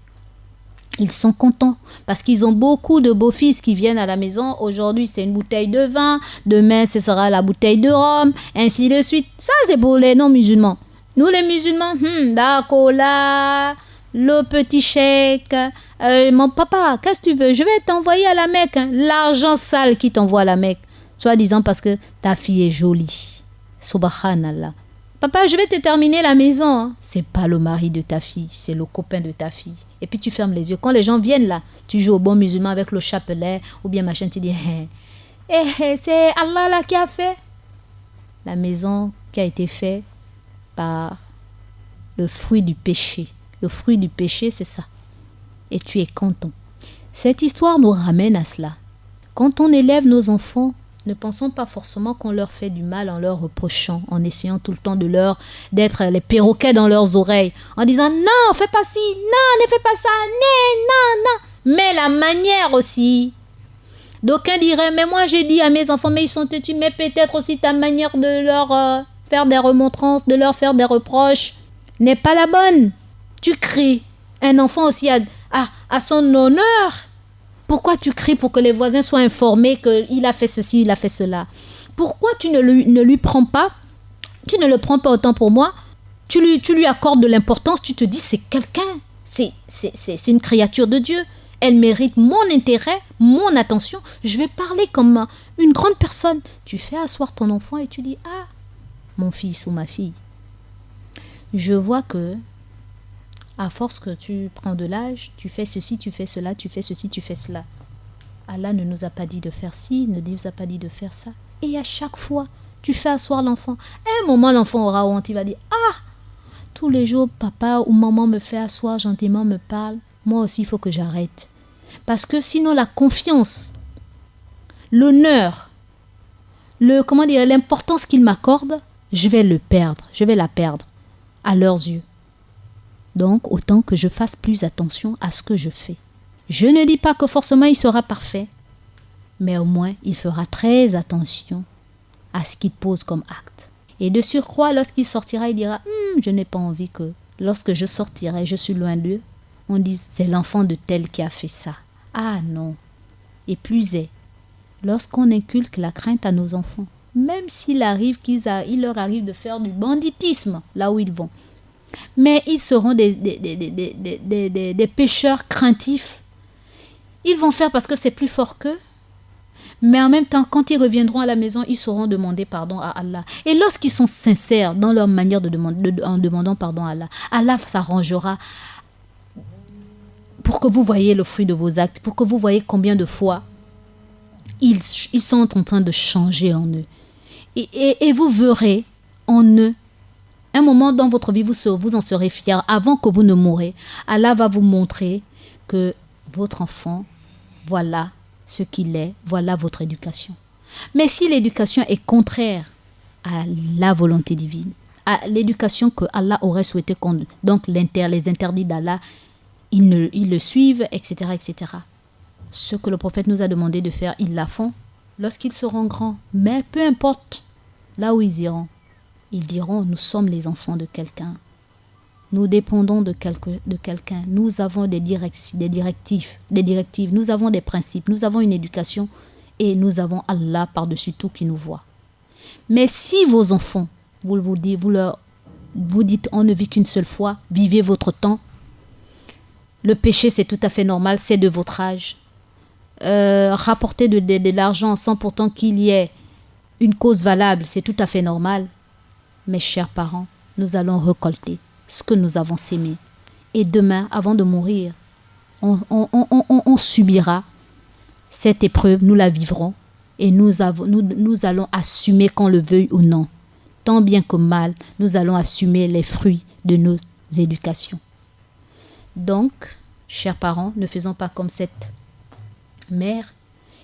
A: Ils sont contents parce qu'ils ont beaucoup de beaux-fils qui viennent à la maison. Aujourd'hui, c'est une bouteille de vin. Demain, ce sera la bouteille de rhum. Ainsi de suite. Ça, c'est pour les non-musulmans. Nous, les musulmans, d'accord, là, le petit chèque. Mon papa, qu'est-ce que tu veux? Je vais t'envoyer à la Mecque. L'argent sale qui t'envoie à la Mecque. Soi-disant parce que ta fille est jolie. Subhanallah. Papa, je vais te terminer la maison. C'est pas le mari de ta fille, c'est le copain de ta fille. Et puis tu fermes les yeux. Quand les gens viennent là, tu joues au bon musulman avec le chapelet ou bien machin, tu dis c'est Allah là qui a fait. La maison qui a été faite par le fruit du péché. Le fruit du péché, c'est ça. Et tu es content. Cette histoire nous ramène à cela. Quand on élève nos enfants, ne pensons pas forcément qu'on leur fait du mal en leur reprochant, en essayant tout le temps d'être les perroquets dans leurs oreilles, en disant non, fais pas ci, non, ne fais pas ça, non. Mais la manière aussi. D'aucuns diraient, mais moi j'ai dit à mes enfants, mais ils sont têtus, mais peut-être aussi ta manière de leur faire des remontrances, de leur faire des reproches, n'est pas la bonne. Tu cries. Un enfant aussi a son honneur. Pourquoi tu cries pour que les voisins soient informés qu'il a fait ceci, il a fait cela? Pourquoi tu ne lui prends pas, tu ne le prends pas autant pour moi, tu lui accordes de l'importance, tu te dis c'est quelqu'un, c'est une créature de Dieu, elle mérite mon intérêt, mon attention, je vais parler comme une grande personne. Tu fais asseoir ton enfant et tu dis mon fils ou ma fille, je vois que à force que tu prends de l'âge, tu fais ceci, tu fais cela, tu fais ceci, tu fais cela. Allah ne nous a pas dit de faire ci, ne nous a pas dit de faire ça. Et à chaque fois, tu fais asseoir l'enfant. À un moment, l'enfant aura honte. Il va dire, ah, tous les jours, papa ou maman me fait asseoir, gentiment me parle. Moi aussi, il faut que j'arrête. Parce que sinon, la confiance, l'honneur, l'importance qu'ils m'accordent, je vais la perdre à leurs yeux. Donc, autant que je fasse plus attention à ce que je fais. Je ne dis pas que forcément il sera parfait, mais au moins il fera très attention à ce qu'il pose comme acte. Et de surcroît, lorsqu'il sortira, il dira « Je n'ai pas envie que lorsque je sortirai, je suis loin d'eux, on dise « C'est l'enfant de tel qui a fait ça. » Ah non. Et plus est, lorsqu'on inculque la crainte à nos enfants, même s'il leur arrive de faire du banditisme là où ils vont, mais ils seront des pécheurs craintifs. Ils vont faire parce que c'est plus fort qu'eux. Mais en même temps, quand ils reviendront à la maison, ils sauront demander pardon à Allah. Et lorsqu'ils sont sincères dans leur manière de demander, en demandant pardon à Allah, Allah s'arrangera pour que vous voyez le fruit de vos actes, pour que vous voyez combien de fois ils sont en train de changer en eux. Et vous verrez en eux, un moment dans votre vie, vous en serez fiers. Avant que vous ne mourrez, Allah va vous montrer que votre enfant, voilà ce qu'il est, voilà votre éducation. Mais si l'éducation est contraire à la volonté divine, à l'éducation que Allah aurait souhaité donc les interdits d'Allah, ils le suivent, etc., etc. Ce que le prophète nous a demandé de faire, ils la font lorsqu'ils seront grands. Mais peu importe là où ils iront, ils diront, nous sommes les enfants de quelqu'un. Nous dépendons de quelqu'un. Nous avons des directives. Nous avons des principes. Nous avons une éducation. Et nous avons Allah par-dessus tout qui nous voit. Mais si vos enfants, vous dites, on ne vit qu'une seule fois, vivez votre temps. Le péché, c'est tout à fait normal. C'est de votre âge. Rapporter de l'argent sans pourtant qu'il y ait une cause valable, c'est tout à fait normal. Mes chers parents, nous allons récolter ce que nous avons sémé. Et demain, avant de mourir, on subira cette épreuve, nous la vivrons. Et nous allons assumer qu'on le veuille ou non. Tant bien que mal, nous allons assumer les fruits de nos éducations. Donc, chers parents, ne faisons pas comme cette mère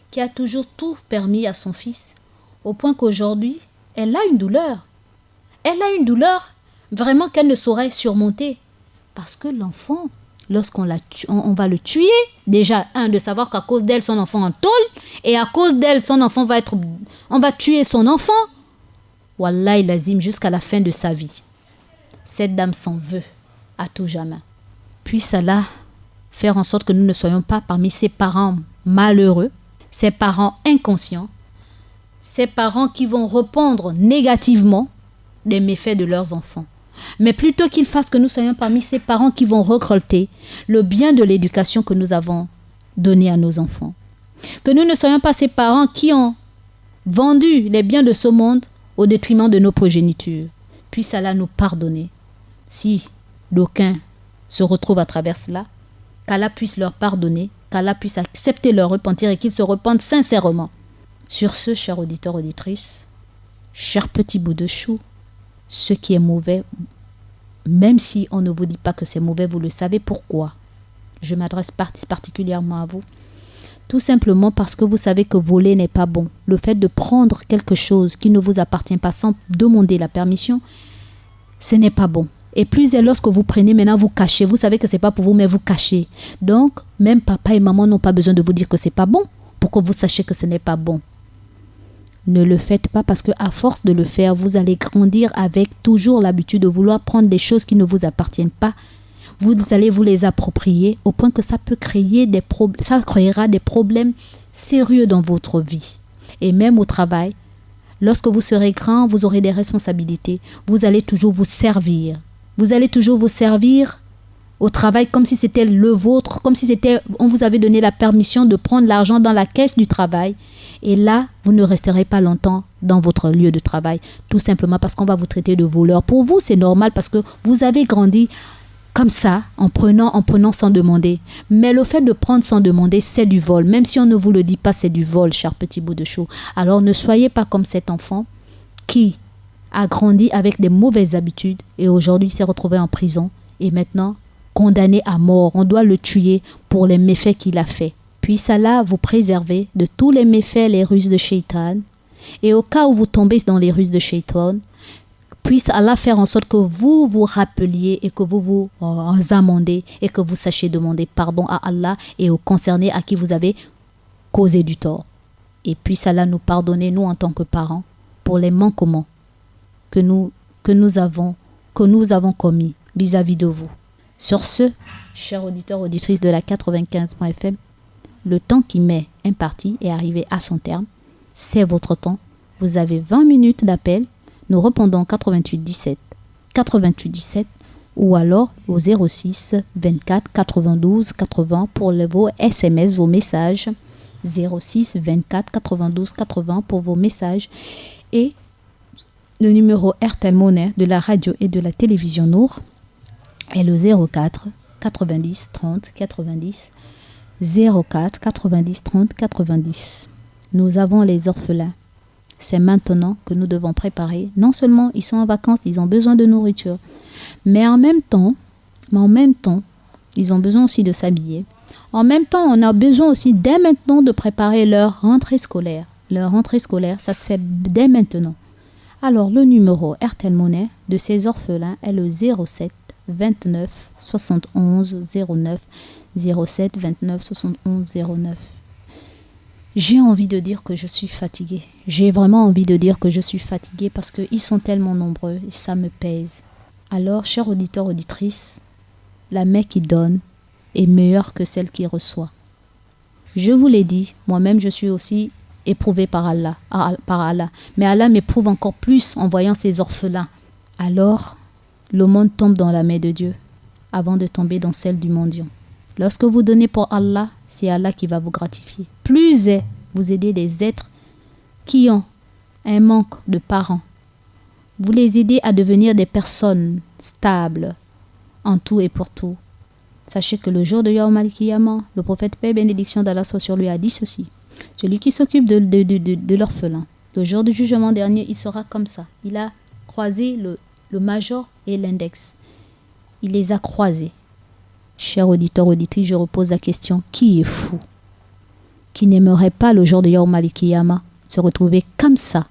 A: qui a toujours tout permis à son fils, au point qu'aujourd'hui, elle a une douleur. Elle a une douleur vraiment qu'elle ne saurait surmonter. Parce que l'enfant, lorsqu'on on va le tuer, déjà, de savoir qu'à cause d'elle, son enfant en tôle, et à cause d'elle, son enfant on va tuer son enfant. Wallahi lazim, jusqu'à la fin de sa vie. Cette dame s'en veut à tout jamais. Puisse Allah faire en sorte que nous ne soyons pas parmi ces parents malheureux, ces parents inconscients, ces parents qui vont répondre négativement des méfaits de leurs enfants. Mais plutôt qu'ils fassent que nous soyons parmi ces parents qui vont récolter le bien de l'éducation que nous avons donnée à nos enfants. Que nous ne soyons pas ces parents qui ont vendu les biens de ce monde au détriment de nos progénitures. Puisse Allah nous pardonner. Si d'aucuns se retrouvent à travers cela, qu'Allah puisse leur pardonner, qu'Allah puisse accepter leur repentir et qu'ils se repentent sincèrement. Sur ce, chers auditeurs, auditrices, chers petits bouts de chou, ce qui est mauvais, même si on ne vous dit pas que c'est mauvais, vous le savez pourquoi. Je m'adresse particulièrement à vous. Tout simplement parce que vous savez que voler n'est pas bon. Le fait de prendre quelque chose qui ne vous appartient pas sans demander la permission, ce n'est pas bon. Et plus est lorsque vous prenez, maintenant vous cachez. Vous savez que ce n'est pas pour vous, mais vous cachez. Donc, même papa et maman n'ont pas besoin de vous dire que ce n'est pas bon pour que vous sachiez que ce n'est pas bon. Ne le faites pas parce qu'à force de le faire, vous allez grandir avec toujours l'habitude de vouloir prendre des choses qui ne vous appartiennent pas. Vous allez vous les approprier au point que ça peut créer ça créera des problèmes sérieux dans votre vie. Et même au travail, lorsque vous serez grand, vous aurez des responsabilités. Vous allez toujours vous servir. Vous allez toujours vous servir au travail comme si c'était le vôtre, comme si on vous avait donné la permission de prendre l'argent dans la caisse du travail. Et là, vous ne resterez pas longtemps dans votre lieu de travail, tout simplement parce qu'on va vous traiter de voleur. Pour vous, c'est normal parce que vous avez grandi comme ça, en prenant sans demander. Mais le fait de prendre sans demander, c'est du vol. Même si on ne vous le dit pas, c'est du vol, cher petit bout de chou. Alors ne soyez pas comme cet enfant qui a grandi avec des mauvaises habitudes et aujourd'hui s'est retrouvé en prison et maintenant condamné à mort. On doit le tuer pour les méfaits qu'il a fait. Puisse Allah vous préserver de tous les méfaits, les ruses de Shaitan. Et au cas où vous tombez dans les ruses de Shaitan, puisse Allah faire en sorte que vous vous rappeliez et que vous vous amendez et que vous sachiez demander pardon à Allah et aux concernés à qui vous avez causé du tort. Et puisse Allah nous pardonner, nous en tant que parents, pour les manquements que nous avons commis vis-à-vis de vous. Sur ce, chers auditeurs, auditrices de la 95.fm, le temps qui m'est imparti est arrivé à son terme. C'est votre temps. Vous avez 20 minutes d'appel. Nous répondons 88 17 ou alors au 06 24 92 80 pour vos SMS, vos messages. 06 24 92 80 pour vos messages. Et le numéro Airtel Money de la radio et de la télévision Nour est le 04 90 30 90 04 90 30 90. Nous avons les orphelins. C'est maintenant que nous devons préparer. Non seulement ils sont en vacances, ils ont besoin de nourriture, mais en même temps, ils ont besoin aussi de s'habiller. En même temps, on a besoin aussi dès maintenant de préparer leur rentrée scolaire. Leur rentrée scolaire, ça se fait dès maintenant. Alors, le numéro Airtel Money de ces orphelins est le 07 29 71 09 07 29 71 09. J'ai envie de dire que je suis fatiguée. J'ai vraiment envie de dire que je suis fatiguée parce qu'ils sont tellement nombreux et ça me pèse. Alors, chers auditeurs, auditrices, la main qui donne est meilleure que celle qui reçoit. Je vous l'ai dit, moi-même je suis aussi éprouvée par Allah. Mais Allah m'éprouve encore plus en voyant ces orphelins. Alors, le monde tombe dans la main de Dieu avant de tomber dans celle du mendiant. Lorsque vous donnez pour Allah, c'est Allah qui va vous gratifier. Plus vous aidez des êtres qui ont un manque de parents, vous les aidez à devenir des personnes stables en tout et pour tout. Sachez que le jour de Yawm al-Qiyamah, le prophète paix et bénédiction d'Allah soit sur lui a dit ceci. Celui qui s'occupe de l'orphelin, le jour du jugement dernier, il sera comme ça. Il a croisé le major et l'index. Il les a croisés. Chers auditeurs, auditrices, je repose la question, qui est fou? Qui n'aimerait pas le jour de Yawm al-Qiyamah se retrouver comme ça,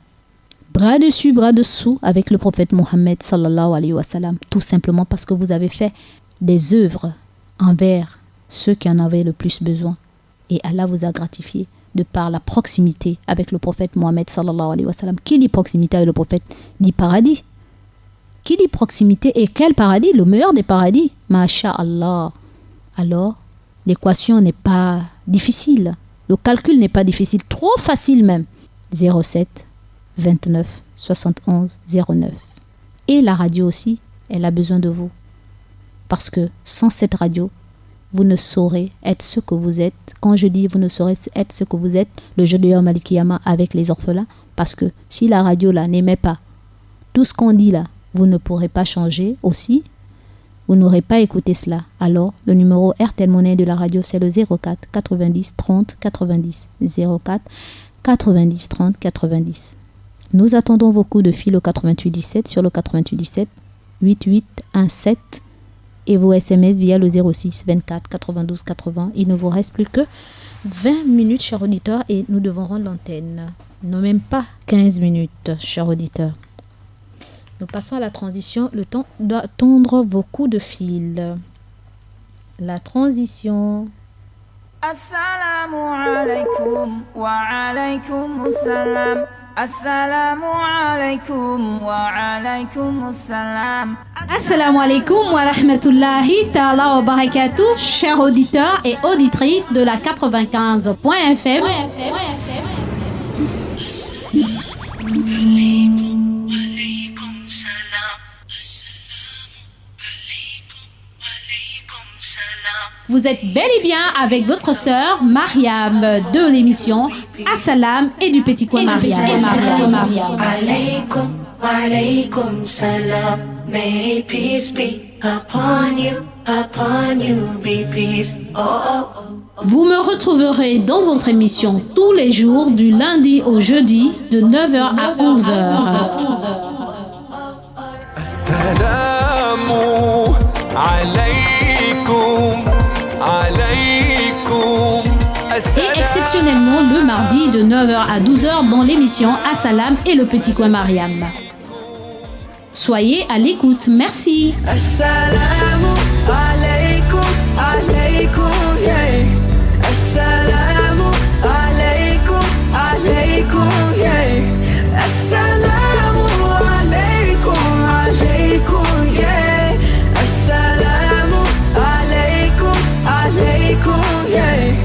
A: bras dessus, bras dessous, avec le prophète Mohammed sallallahu alayhi wa sallam, tout simplement parce que vous avez fait des œuvres envers ceux qui en avaient le plus besoin. Et Allah vous a gratifié de par la proximité avec le prophète Mohammed sallallahu alayhi wa sallam. Qui dit proximité avec le prophète dit paradis. Qui dit proximité et quel paradis? Le meilleur des paradis. Masha'Allah. Alors, l'équation n'est pas difficile. Le calcul n'est pas difficile. Trop facile même. 07 29 71 09. Et la radio aussi, elle a besoin de vous. Parce que sans cette radio, vous ne saurez être ce que vous êtes. Quand je dis vous ne saurez être ce que vous êtes, le jeu de Yawm al-Qiyamah avec les orphelins, parce que si la radio là n'émet pas tout ce qu'on dit là, vous ne pourrez pas changer aussi. Vous n'aurez pas écouté cela. Alors, le numéro Airtel Money de la radio, c'est le 04 90 30 90. 04 90 30 90. Nous attendons vos coups de fil au 88 17 sur le 88 17 88 17 et vos SMS via le 06 24 92 80. Il ne vous reste plus que 20 minutes, chers auditeurs, et nous devons rendre l'antenne. Non, même pas 15 minutes, chers auditeurs. Nous passons à la transition. Le temps d'attendre vos coups de fil. La transition.
B: Assalamu alaikum wa alaikum assalam. Assalamu alaikum wa alaikum assalam.
C: Assalamu alaikum wa rahmatullahi ta'ala wa barakatuh, chers auditeurs et auditrices de la 95.fm. Vous êtes bel et bien avec votre sœur Mariam de l'émission Assalam et du petit coin Mariam.
D: Alaykum, alaykum salam. May peace be upon you, be peace. Oh, oh, oh.
C: Vous me retrouverez dans votre émission tous les jours du lundi au jeudi de 9h à 11h.
E: Assalamu alaykum, alaykum.
C: Et exceptionnellement le mardi de 9h à 12h dans l'émission Assalam et le petit coin Mariam. Soyez à l'écoute, merci.
F: Assalamu alaikum, alaikum, yeah. Assalamu alaikum, alaikum, yeah. Assalamu alaikum, alaikum, yeah. Assalamu alaikum, alaikum, yeah.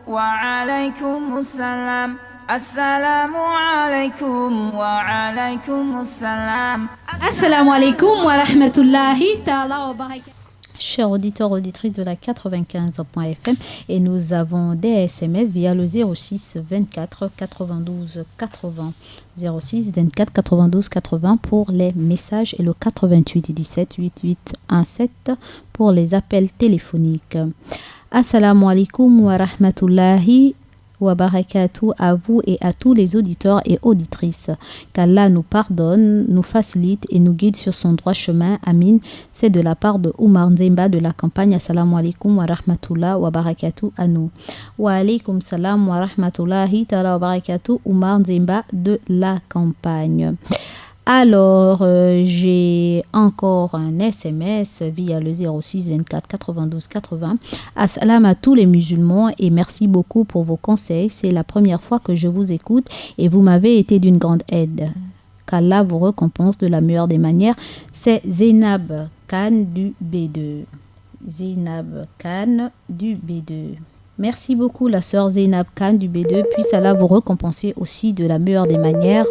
B: وعليكم السلام السلام عليكم وعليكم السلام.
C: Assalamu alaikum wa rahmatullahi ta'ala wa barakatuh.
A: Chers auditeurs, auditrices de la 95.fm, et nous avons des SMS via le 06 24 92 80 06 24 92 80 pour les messages et le 88 17 88 17 pour les appels téléphoniques. Assalamu alaikum wa rahmatullahi wa barakatuh à vous et à tous les auditeurs et auditrices. Qu'Allah nous pardonne, nous facilite et nous guide sur son droit chemin. Amin. C'est de la part de Oumar Nzemba de la campagne. Assalamu alaikum wa rahmatullahi wa barakatuh à nous. Wa alaikum salam wa rahmatullahi ta'ala wa barakatuh. Oumar Nzemba de la campagne. Alors, j'ai encore un SMS via le 06 24 92 80. Assalam à tous les musulmans et merci beaucoup pour vos conseils. C'est la première fois que je vous écoute et vous m'avez été d'une grande aide. Qu'Allah vous récompense de la meilleure des manières. C'est Zainab Khan du B2. Zainab Khan du B2. Merci beaucoup la sœur Zainab Khan du B2. Puisse Allah vous récompenser aussi de la meilleure des manières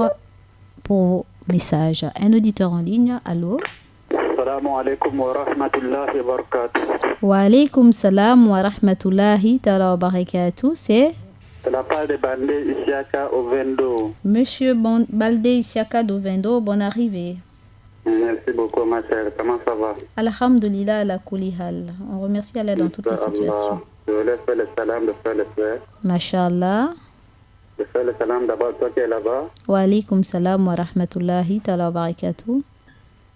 A: pour message. Un auditeur en ligne, allô?
G: Assalamu alaikum wa rahmatullahi wa barakatuh.
A: Wa alaikum salam wa rahmatullahi ta'ala wa barakatuh. C'est
G: la part de Baldé Isiaka Ovendo.
A: Monsieur Baldé Isiaka d'Ovendo, bonne arrivée.
G: Merci beaucoup ma chère, comment ça va?
A: Alhamdulillah ala kulli hal. On remercie Allah dans toutes les situations.
G: Je voulais faire le salam de frère le frère.
A: Masha'Allah.
G: Je fais le salam d'abord toi qui es là-bas.
A: Wa alaikum salam wa rahmatullahi ta'ala wa barakatuh.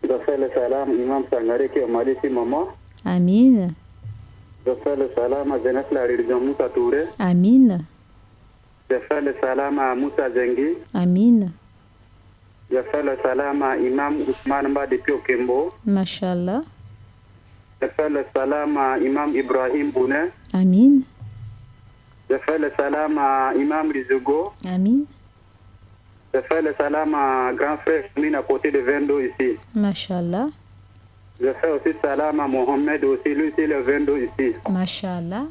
G: Je fais le salam Imam Sangare qui est au Mali ici maman.
A: Amin.
G: Je fais le salam à Jeunesse la religion Moussa Touré.
A: Amin.
G: Je fais le salam à Moussa Zengi.
A: Amin.
G: Je fais le salam à Imam Ousmane Mba depuis Okembo.
A: Masha'Allah.
G: Je fais le salam à Imam Ibrahim Bounet.
A: Amin.
G: Je fais le salam à Imam Rizougo.
A: Amin.
G: Je fais le salam à grand frère Mine à côté de Vendo ici.
A: Masha'Allah.
G: Je fais aussi salam à Mohamed aussi, lui aussi le Vendo ici.
A: Masha'Allah.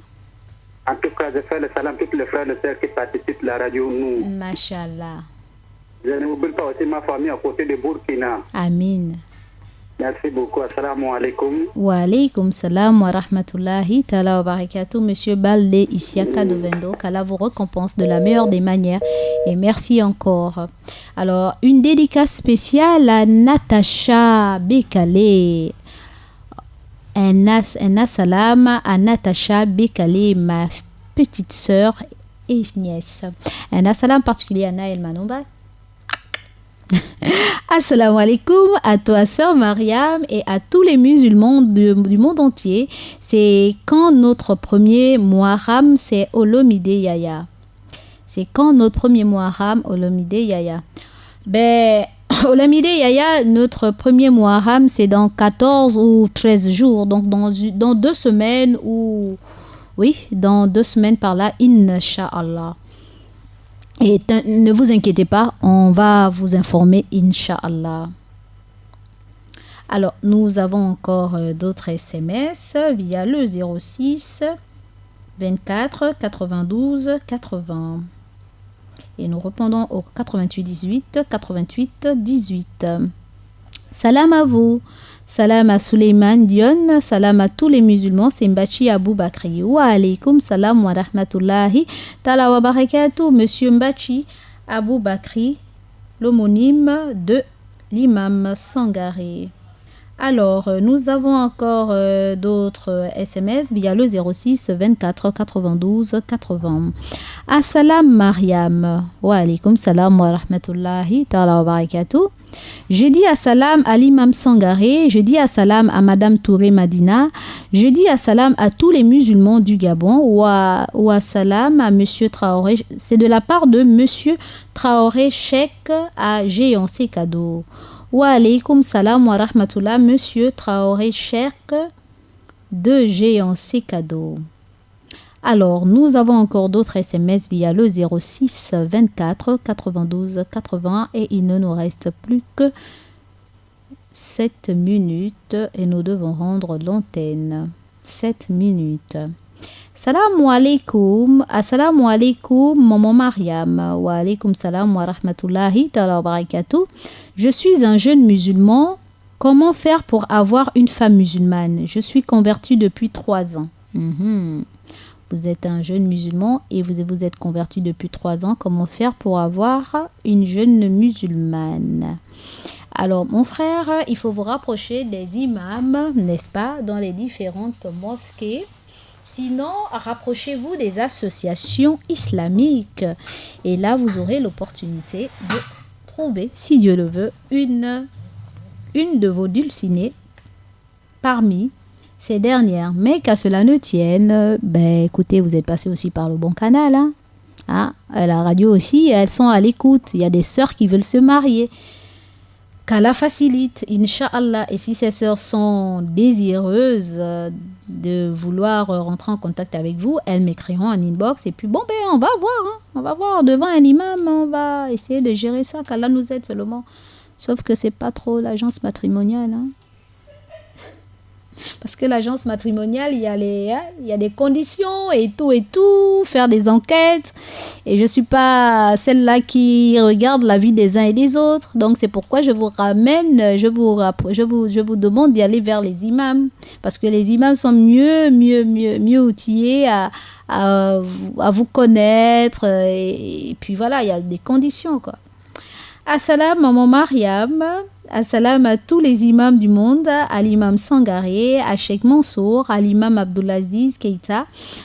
G: En tout cas, je fais le salam à tous les frères et sœurs qui participent à la radio nous.
A: Masha'Allah.
G: Je n'oublie pas aussi ma famille à côté de Burkina.
A: Amin.
G: Merci beaucoup. Assalamu alaikum.
A: Wa alaikum salam wa rahmatullahi ta'ala wa barakatuh. Monsieur Baldé Isiaka d'Ovendo, qu'Allah vous récompense de la meilleure des manières et merci encore. Alors, une dédicace spéciale à Natacha Bekale. Un assalam à Natacha Bekale, ma petite sœur et nièce. Un assalam particulier à Naël Manomba. Assalamu alaikum à toi sœur Mariam et à tous les musulmans du monde entier. C'est quand notre premier Muharram, c'est Olomide Yaya. C'est quand notre premier Muharram, Olomide Yaya. Ben, Olomide Yaya, notre premier Muharram, c'est dans 14 ou 13 jours. Donc dans 2 semaines ou... Oui, dans 2 semaines par là, Inch'Allah. Et ne vous inquiétez pas, on va vous informer, Inch'Allah. Alors, nous avons encore d'autres SMS via le 06 24 92 80. Et nous répondons au 88 18 88 18.
C: Salam à vous. Salam à Suleiman Dion. Salam à tous les musulmans. C'est Mbachi Abou Bakri. Wa alaykoum salam wa rahmatullahi ta'ala wa barakatuh. Monsieur Mbachi Abou Bakri, l'homonyme de l'imam Sangaré. Alors, nous avons encore d'autres SMS via le 06 24 92 80. Assalam Mariam. Wa alaykoum salam wa rahmatullahi ta'ala wa barakatuh. Je dis assalam à l'imam Sangaré, je dis assalam à Madame Touré Madina, je dis assalam à tous les musulmans du Gabon ou assalam à Monsieur Traoré. C'est de la part de Monsieur Traoré Cheikh à Géancé Cadeau. Wa alaykoum salam wa rahmatullah, Monsieur Traoré Cheikh de Géancé Cadeau. Alors, nous avons encore d'autres SMS via le 06 24 92 80 et il ne nous reste plus que 7 minutes et nous devons rendre l'antenne. 7 minutes. Salam alaikum, assalamu alaikum, maman Mariam, wa alaikum salam wa rahmatullahi ta'ala wa barakatuh. Je suis un jeune musulman. Comment faire pour avoir une femme musulmane? Je suis converti depuis 3 ans. Vous êtes un jeune musulman et vous êtes converti depuis 3 ans. Comment faire pour avoir une jeune musulmane? Alors, mon frère, il faut vous rapprocher des imams, n'est-ce pas, dans les différentes mosquées. Sinon, rapprochez-vous des associations islamiques. Et là, vous aurez l'opportunité de trouver, si Dieu le veut, une de vos dulcinées parmi ces dernières. Mais qu'à cela ne tienne, écoutez, vous êtes passé aussi par le bon canal. À la radio aussi, elles sont à l'écoute. Il y a des sœurs qui veulent se marier. Qu'Allah facilite, Inch'Allah. Et si ces sœurs sont désireuses de vouloir rentrer en contact avec vous, elles m'écriront en inbox. Et puis, on va voir. On va voir devant un imam. On va essayer de gérer ça. Qu'Allah nous aide seulement. Sauf que c'est pas trop l'agence matrimoniale. Parce que l'agence matrimoniale, il y a des conditions et tout, faire des enquêtes. Et je ne suis pas celle-là qui regarde la vie des uns et des autres. Donc, c'est pourquoi je vous ramène, je vous demande d'y aller vers les imams. Parce que les imams sont mieux outillés à vous connaître. Et puis voilà, il y a des conditions, quoi. Assalam, maman Mariam. Assalam à tous les imams du monde, à l'imam Sangaré, à Cheikh Mansour, à l'imam Abdulaziz Keita,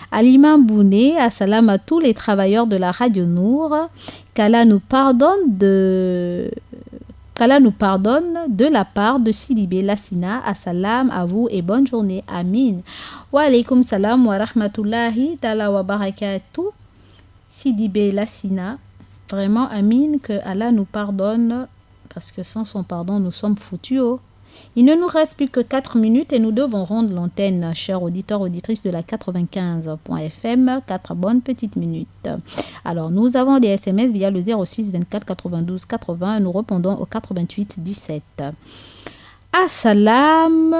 C: à l'imam Bouné, assalam à tous les travailleurs de la Radio Nour, qu'Allah nous pardonne de la part de Sidibé Lassina. Assalam à vous et bonne journée. Amin. Wa alaykoum salam wa rahmatullahi ta'ala wa barakatuh. Sidibé Lassina. Vraiment, amin, que Allah nous pardonne. Parce que sans son pardon, nous sommes foutus. Il ne nous reste plus que 4 minutes et nous devons rendre l'antenne, chers auditeurs, auditrices de la 95.fm. 4 bonnes petites minutes. Alors, nous avons des SMS via le 06 24 92 80. Nous répondons au 88 17. Assalamu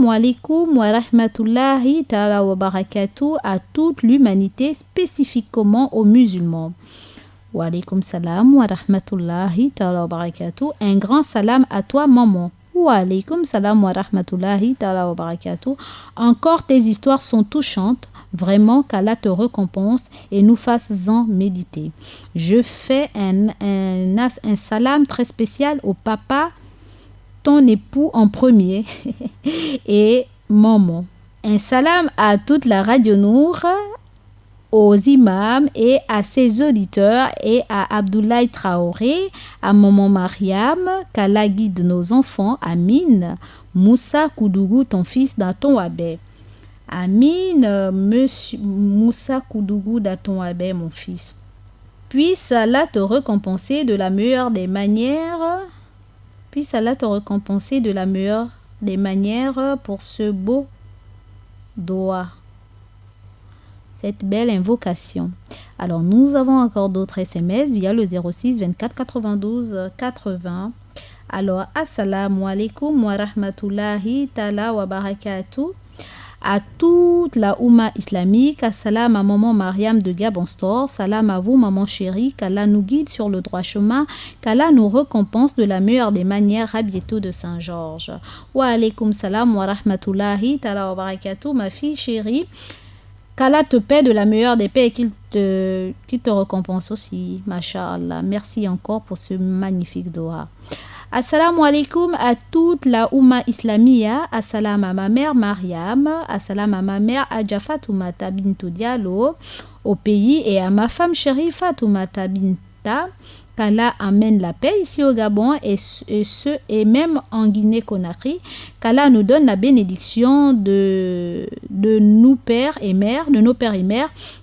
C: alaikum wa rahmatullahi ta'ala wa barakatuh à toute l'humanité, spécifiquement aux musulmans. Wa alaykoum salam wa rahmatullahi ta'ala wa barakatuh. Un grand salam à toi, maman. Wa alaykoum salam wa rahmatullahi ta'ala wa barakatuh. Encore tes histoires sont touchantes. Vraiment qu'Allah te récompense et nous fasse en méditer. Je fais un salam très spécial au papa, ton époux en premier, et maman. Un salam à toute la Radio Nour, aux imams et à ses auditeurs et à Abdoulaye Traoré, à maman Mariam, qu'Allah guide nos enfants, Amin. Moussa Koudougou, ton fils d'Aton Wabé. Amin, monsieur Moussa Koudougou d'Aton Wabé, mon fils. Puisse Allah te récompenser de la meilleure des manières. Puisse Allah te récompenser de la meilleure des manières pour ce beau doigt. Cette belle invocation. Alors, nous avons encore d'autres SMS via le 06 24 92 80. Alors, assalamu alaikum wa rahmatullahi ta'ala wa barakatuh. à toute la Oumma islamique. Assalam à maman Mariam de Gabon Store. Salam à vous, maman chérie. Qu'Allah nous guide sur le droit chemin. Qu'Allah nous récompense de la meilleure des manières. Rabiétou de Saint-Georges. Wa alaykoum salam wa rahmatullahi ta'ala wa barakatuh, ma fille chérie. Qu'Allah te paie de la meilleure des paix et qu'il te récompense aussi. Masha'Allah. Merci encore pour ce magnifique doha. Assalamu alaikum à toute la Oumma Islamia. Assalam à ma mère Mariam. Assalam à ma mère Adja Fatoumata Bintou Diallo au pays et à ma femme chérie Fatoumata Binta. Qu'Allah amène la paix ici au Gabon et même en Guinée-Conakry. Qu'Allah nous donne la bénédiction de nos pères et mères,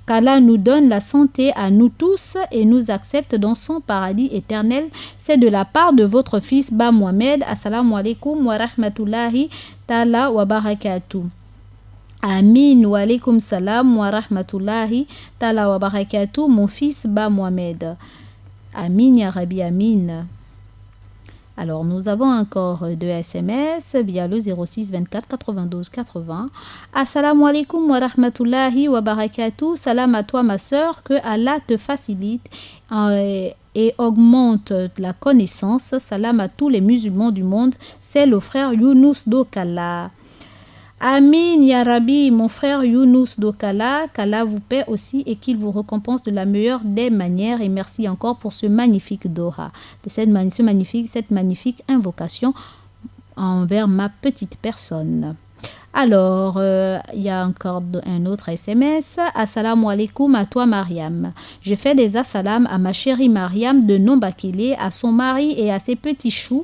C: Qu'Allah nous donne la santé à nous tous et nous accepte dans son paradis éternel. C'est de la part de votre fils Ba Mohamed. Assalamu alaikum wa rahmatullahi ta'ala wa barakatuh. Amin wa alaikum salam wa rahmatullahi ta'ala wa barakatuh, mon fils Ba Mohamed. Amin ya Rabbi, Amin. Alors, nous avons encore deux SMS via le 06 24 92 80. Assalamu alaikum wa rahmatullahi wa barakatuh. Salam à toi, ma sœur. Que Allah te facilite et augmente la connaissance. Salam à tous les musulmans du monde. C'est le frère Younous Dokala. Amin ya Rabbi, mon frère Younous Dokala, qu'Allah vous paie aussi et qu'il vous récompense de la meilleure des manières. Et merci encore pour ce magnifique doha, de cette magnifique invocation envers ma petite personne. Alors, il y a encore un autre SMS. Assalamu alaikum à toi Mariam. Je fais des assalam à ma chérie Mariam de Nombakele, à son mari et à ses petits choux.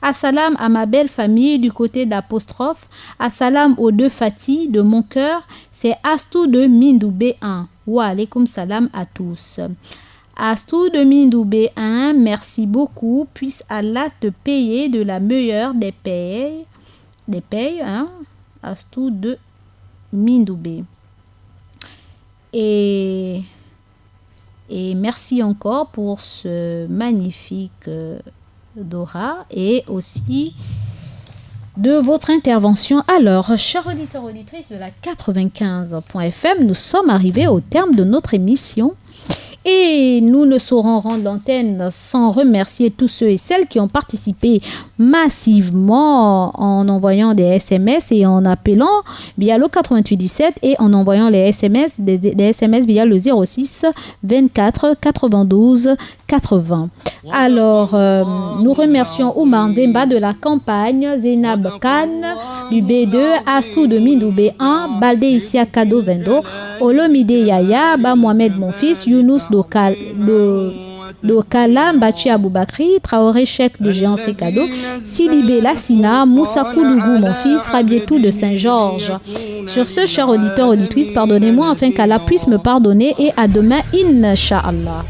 C: Assalam à ma belle famille du côté d'apostrophe. Assalam aux deux Fatih de mon cœur. C'est Astou de Mindoubé 1. Wa alaikum salam à tous. Astou de Mindoubé 1, merci beaucoup. Puisse Allah te payer de la meilleure des payes. Astou de Mindoubé. Et merci encore pour ce magnifique doha et aussi de votre intervention. Alors, chers auditeurs et auditrices de la 95.fm, nous sommes arrivés au terme de notre émission. Et nous ne saurons rendre l'antenne sans remercier tous ceux et celles qui ont participé massivement en envoyant des SMS et en appelant via le 8817 et en envoyant les SMS, des SMS via le 06 24 92 80. Alors, nous remercions Oumar Zemba de la campagne, Zénab Khan du B2, Astou de Mindoubé 1, Baldé Issia Kado Vendo, Olomide Yaya, Ba Mohamed mon fils, Younous Dokala, Mbachi Aboubakri, Traoré Cheikh de Géant Sekado, Sidibé Lassina, Moussa Koudougou mon fils, Rabietou de Saint-Georges. Sur ce, chers auditeurs, auditrices, pardonnez-moi afin qu'Allah puisse me pardonner et à demain, Inch'Allah.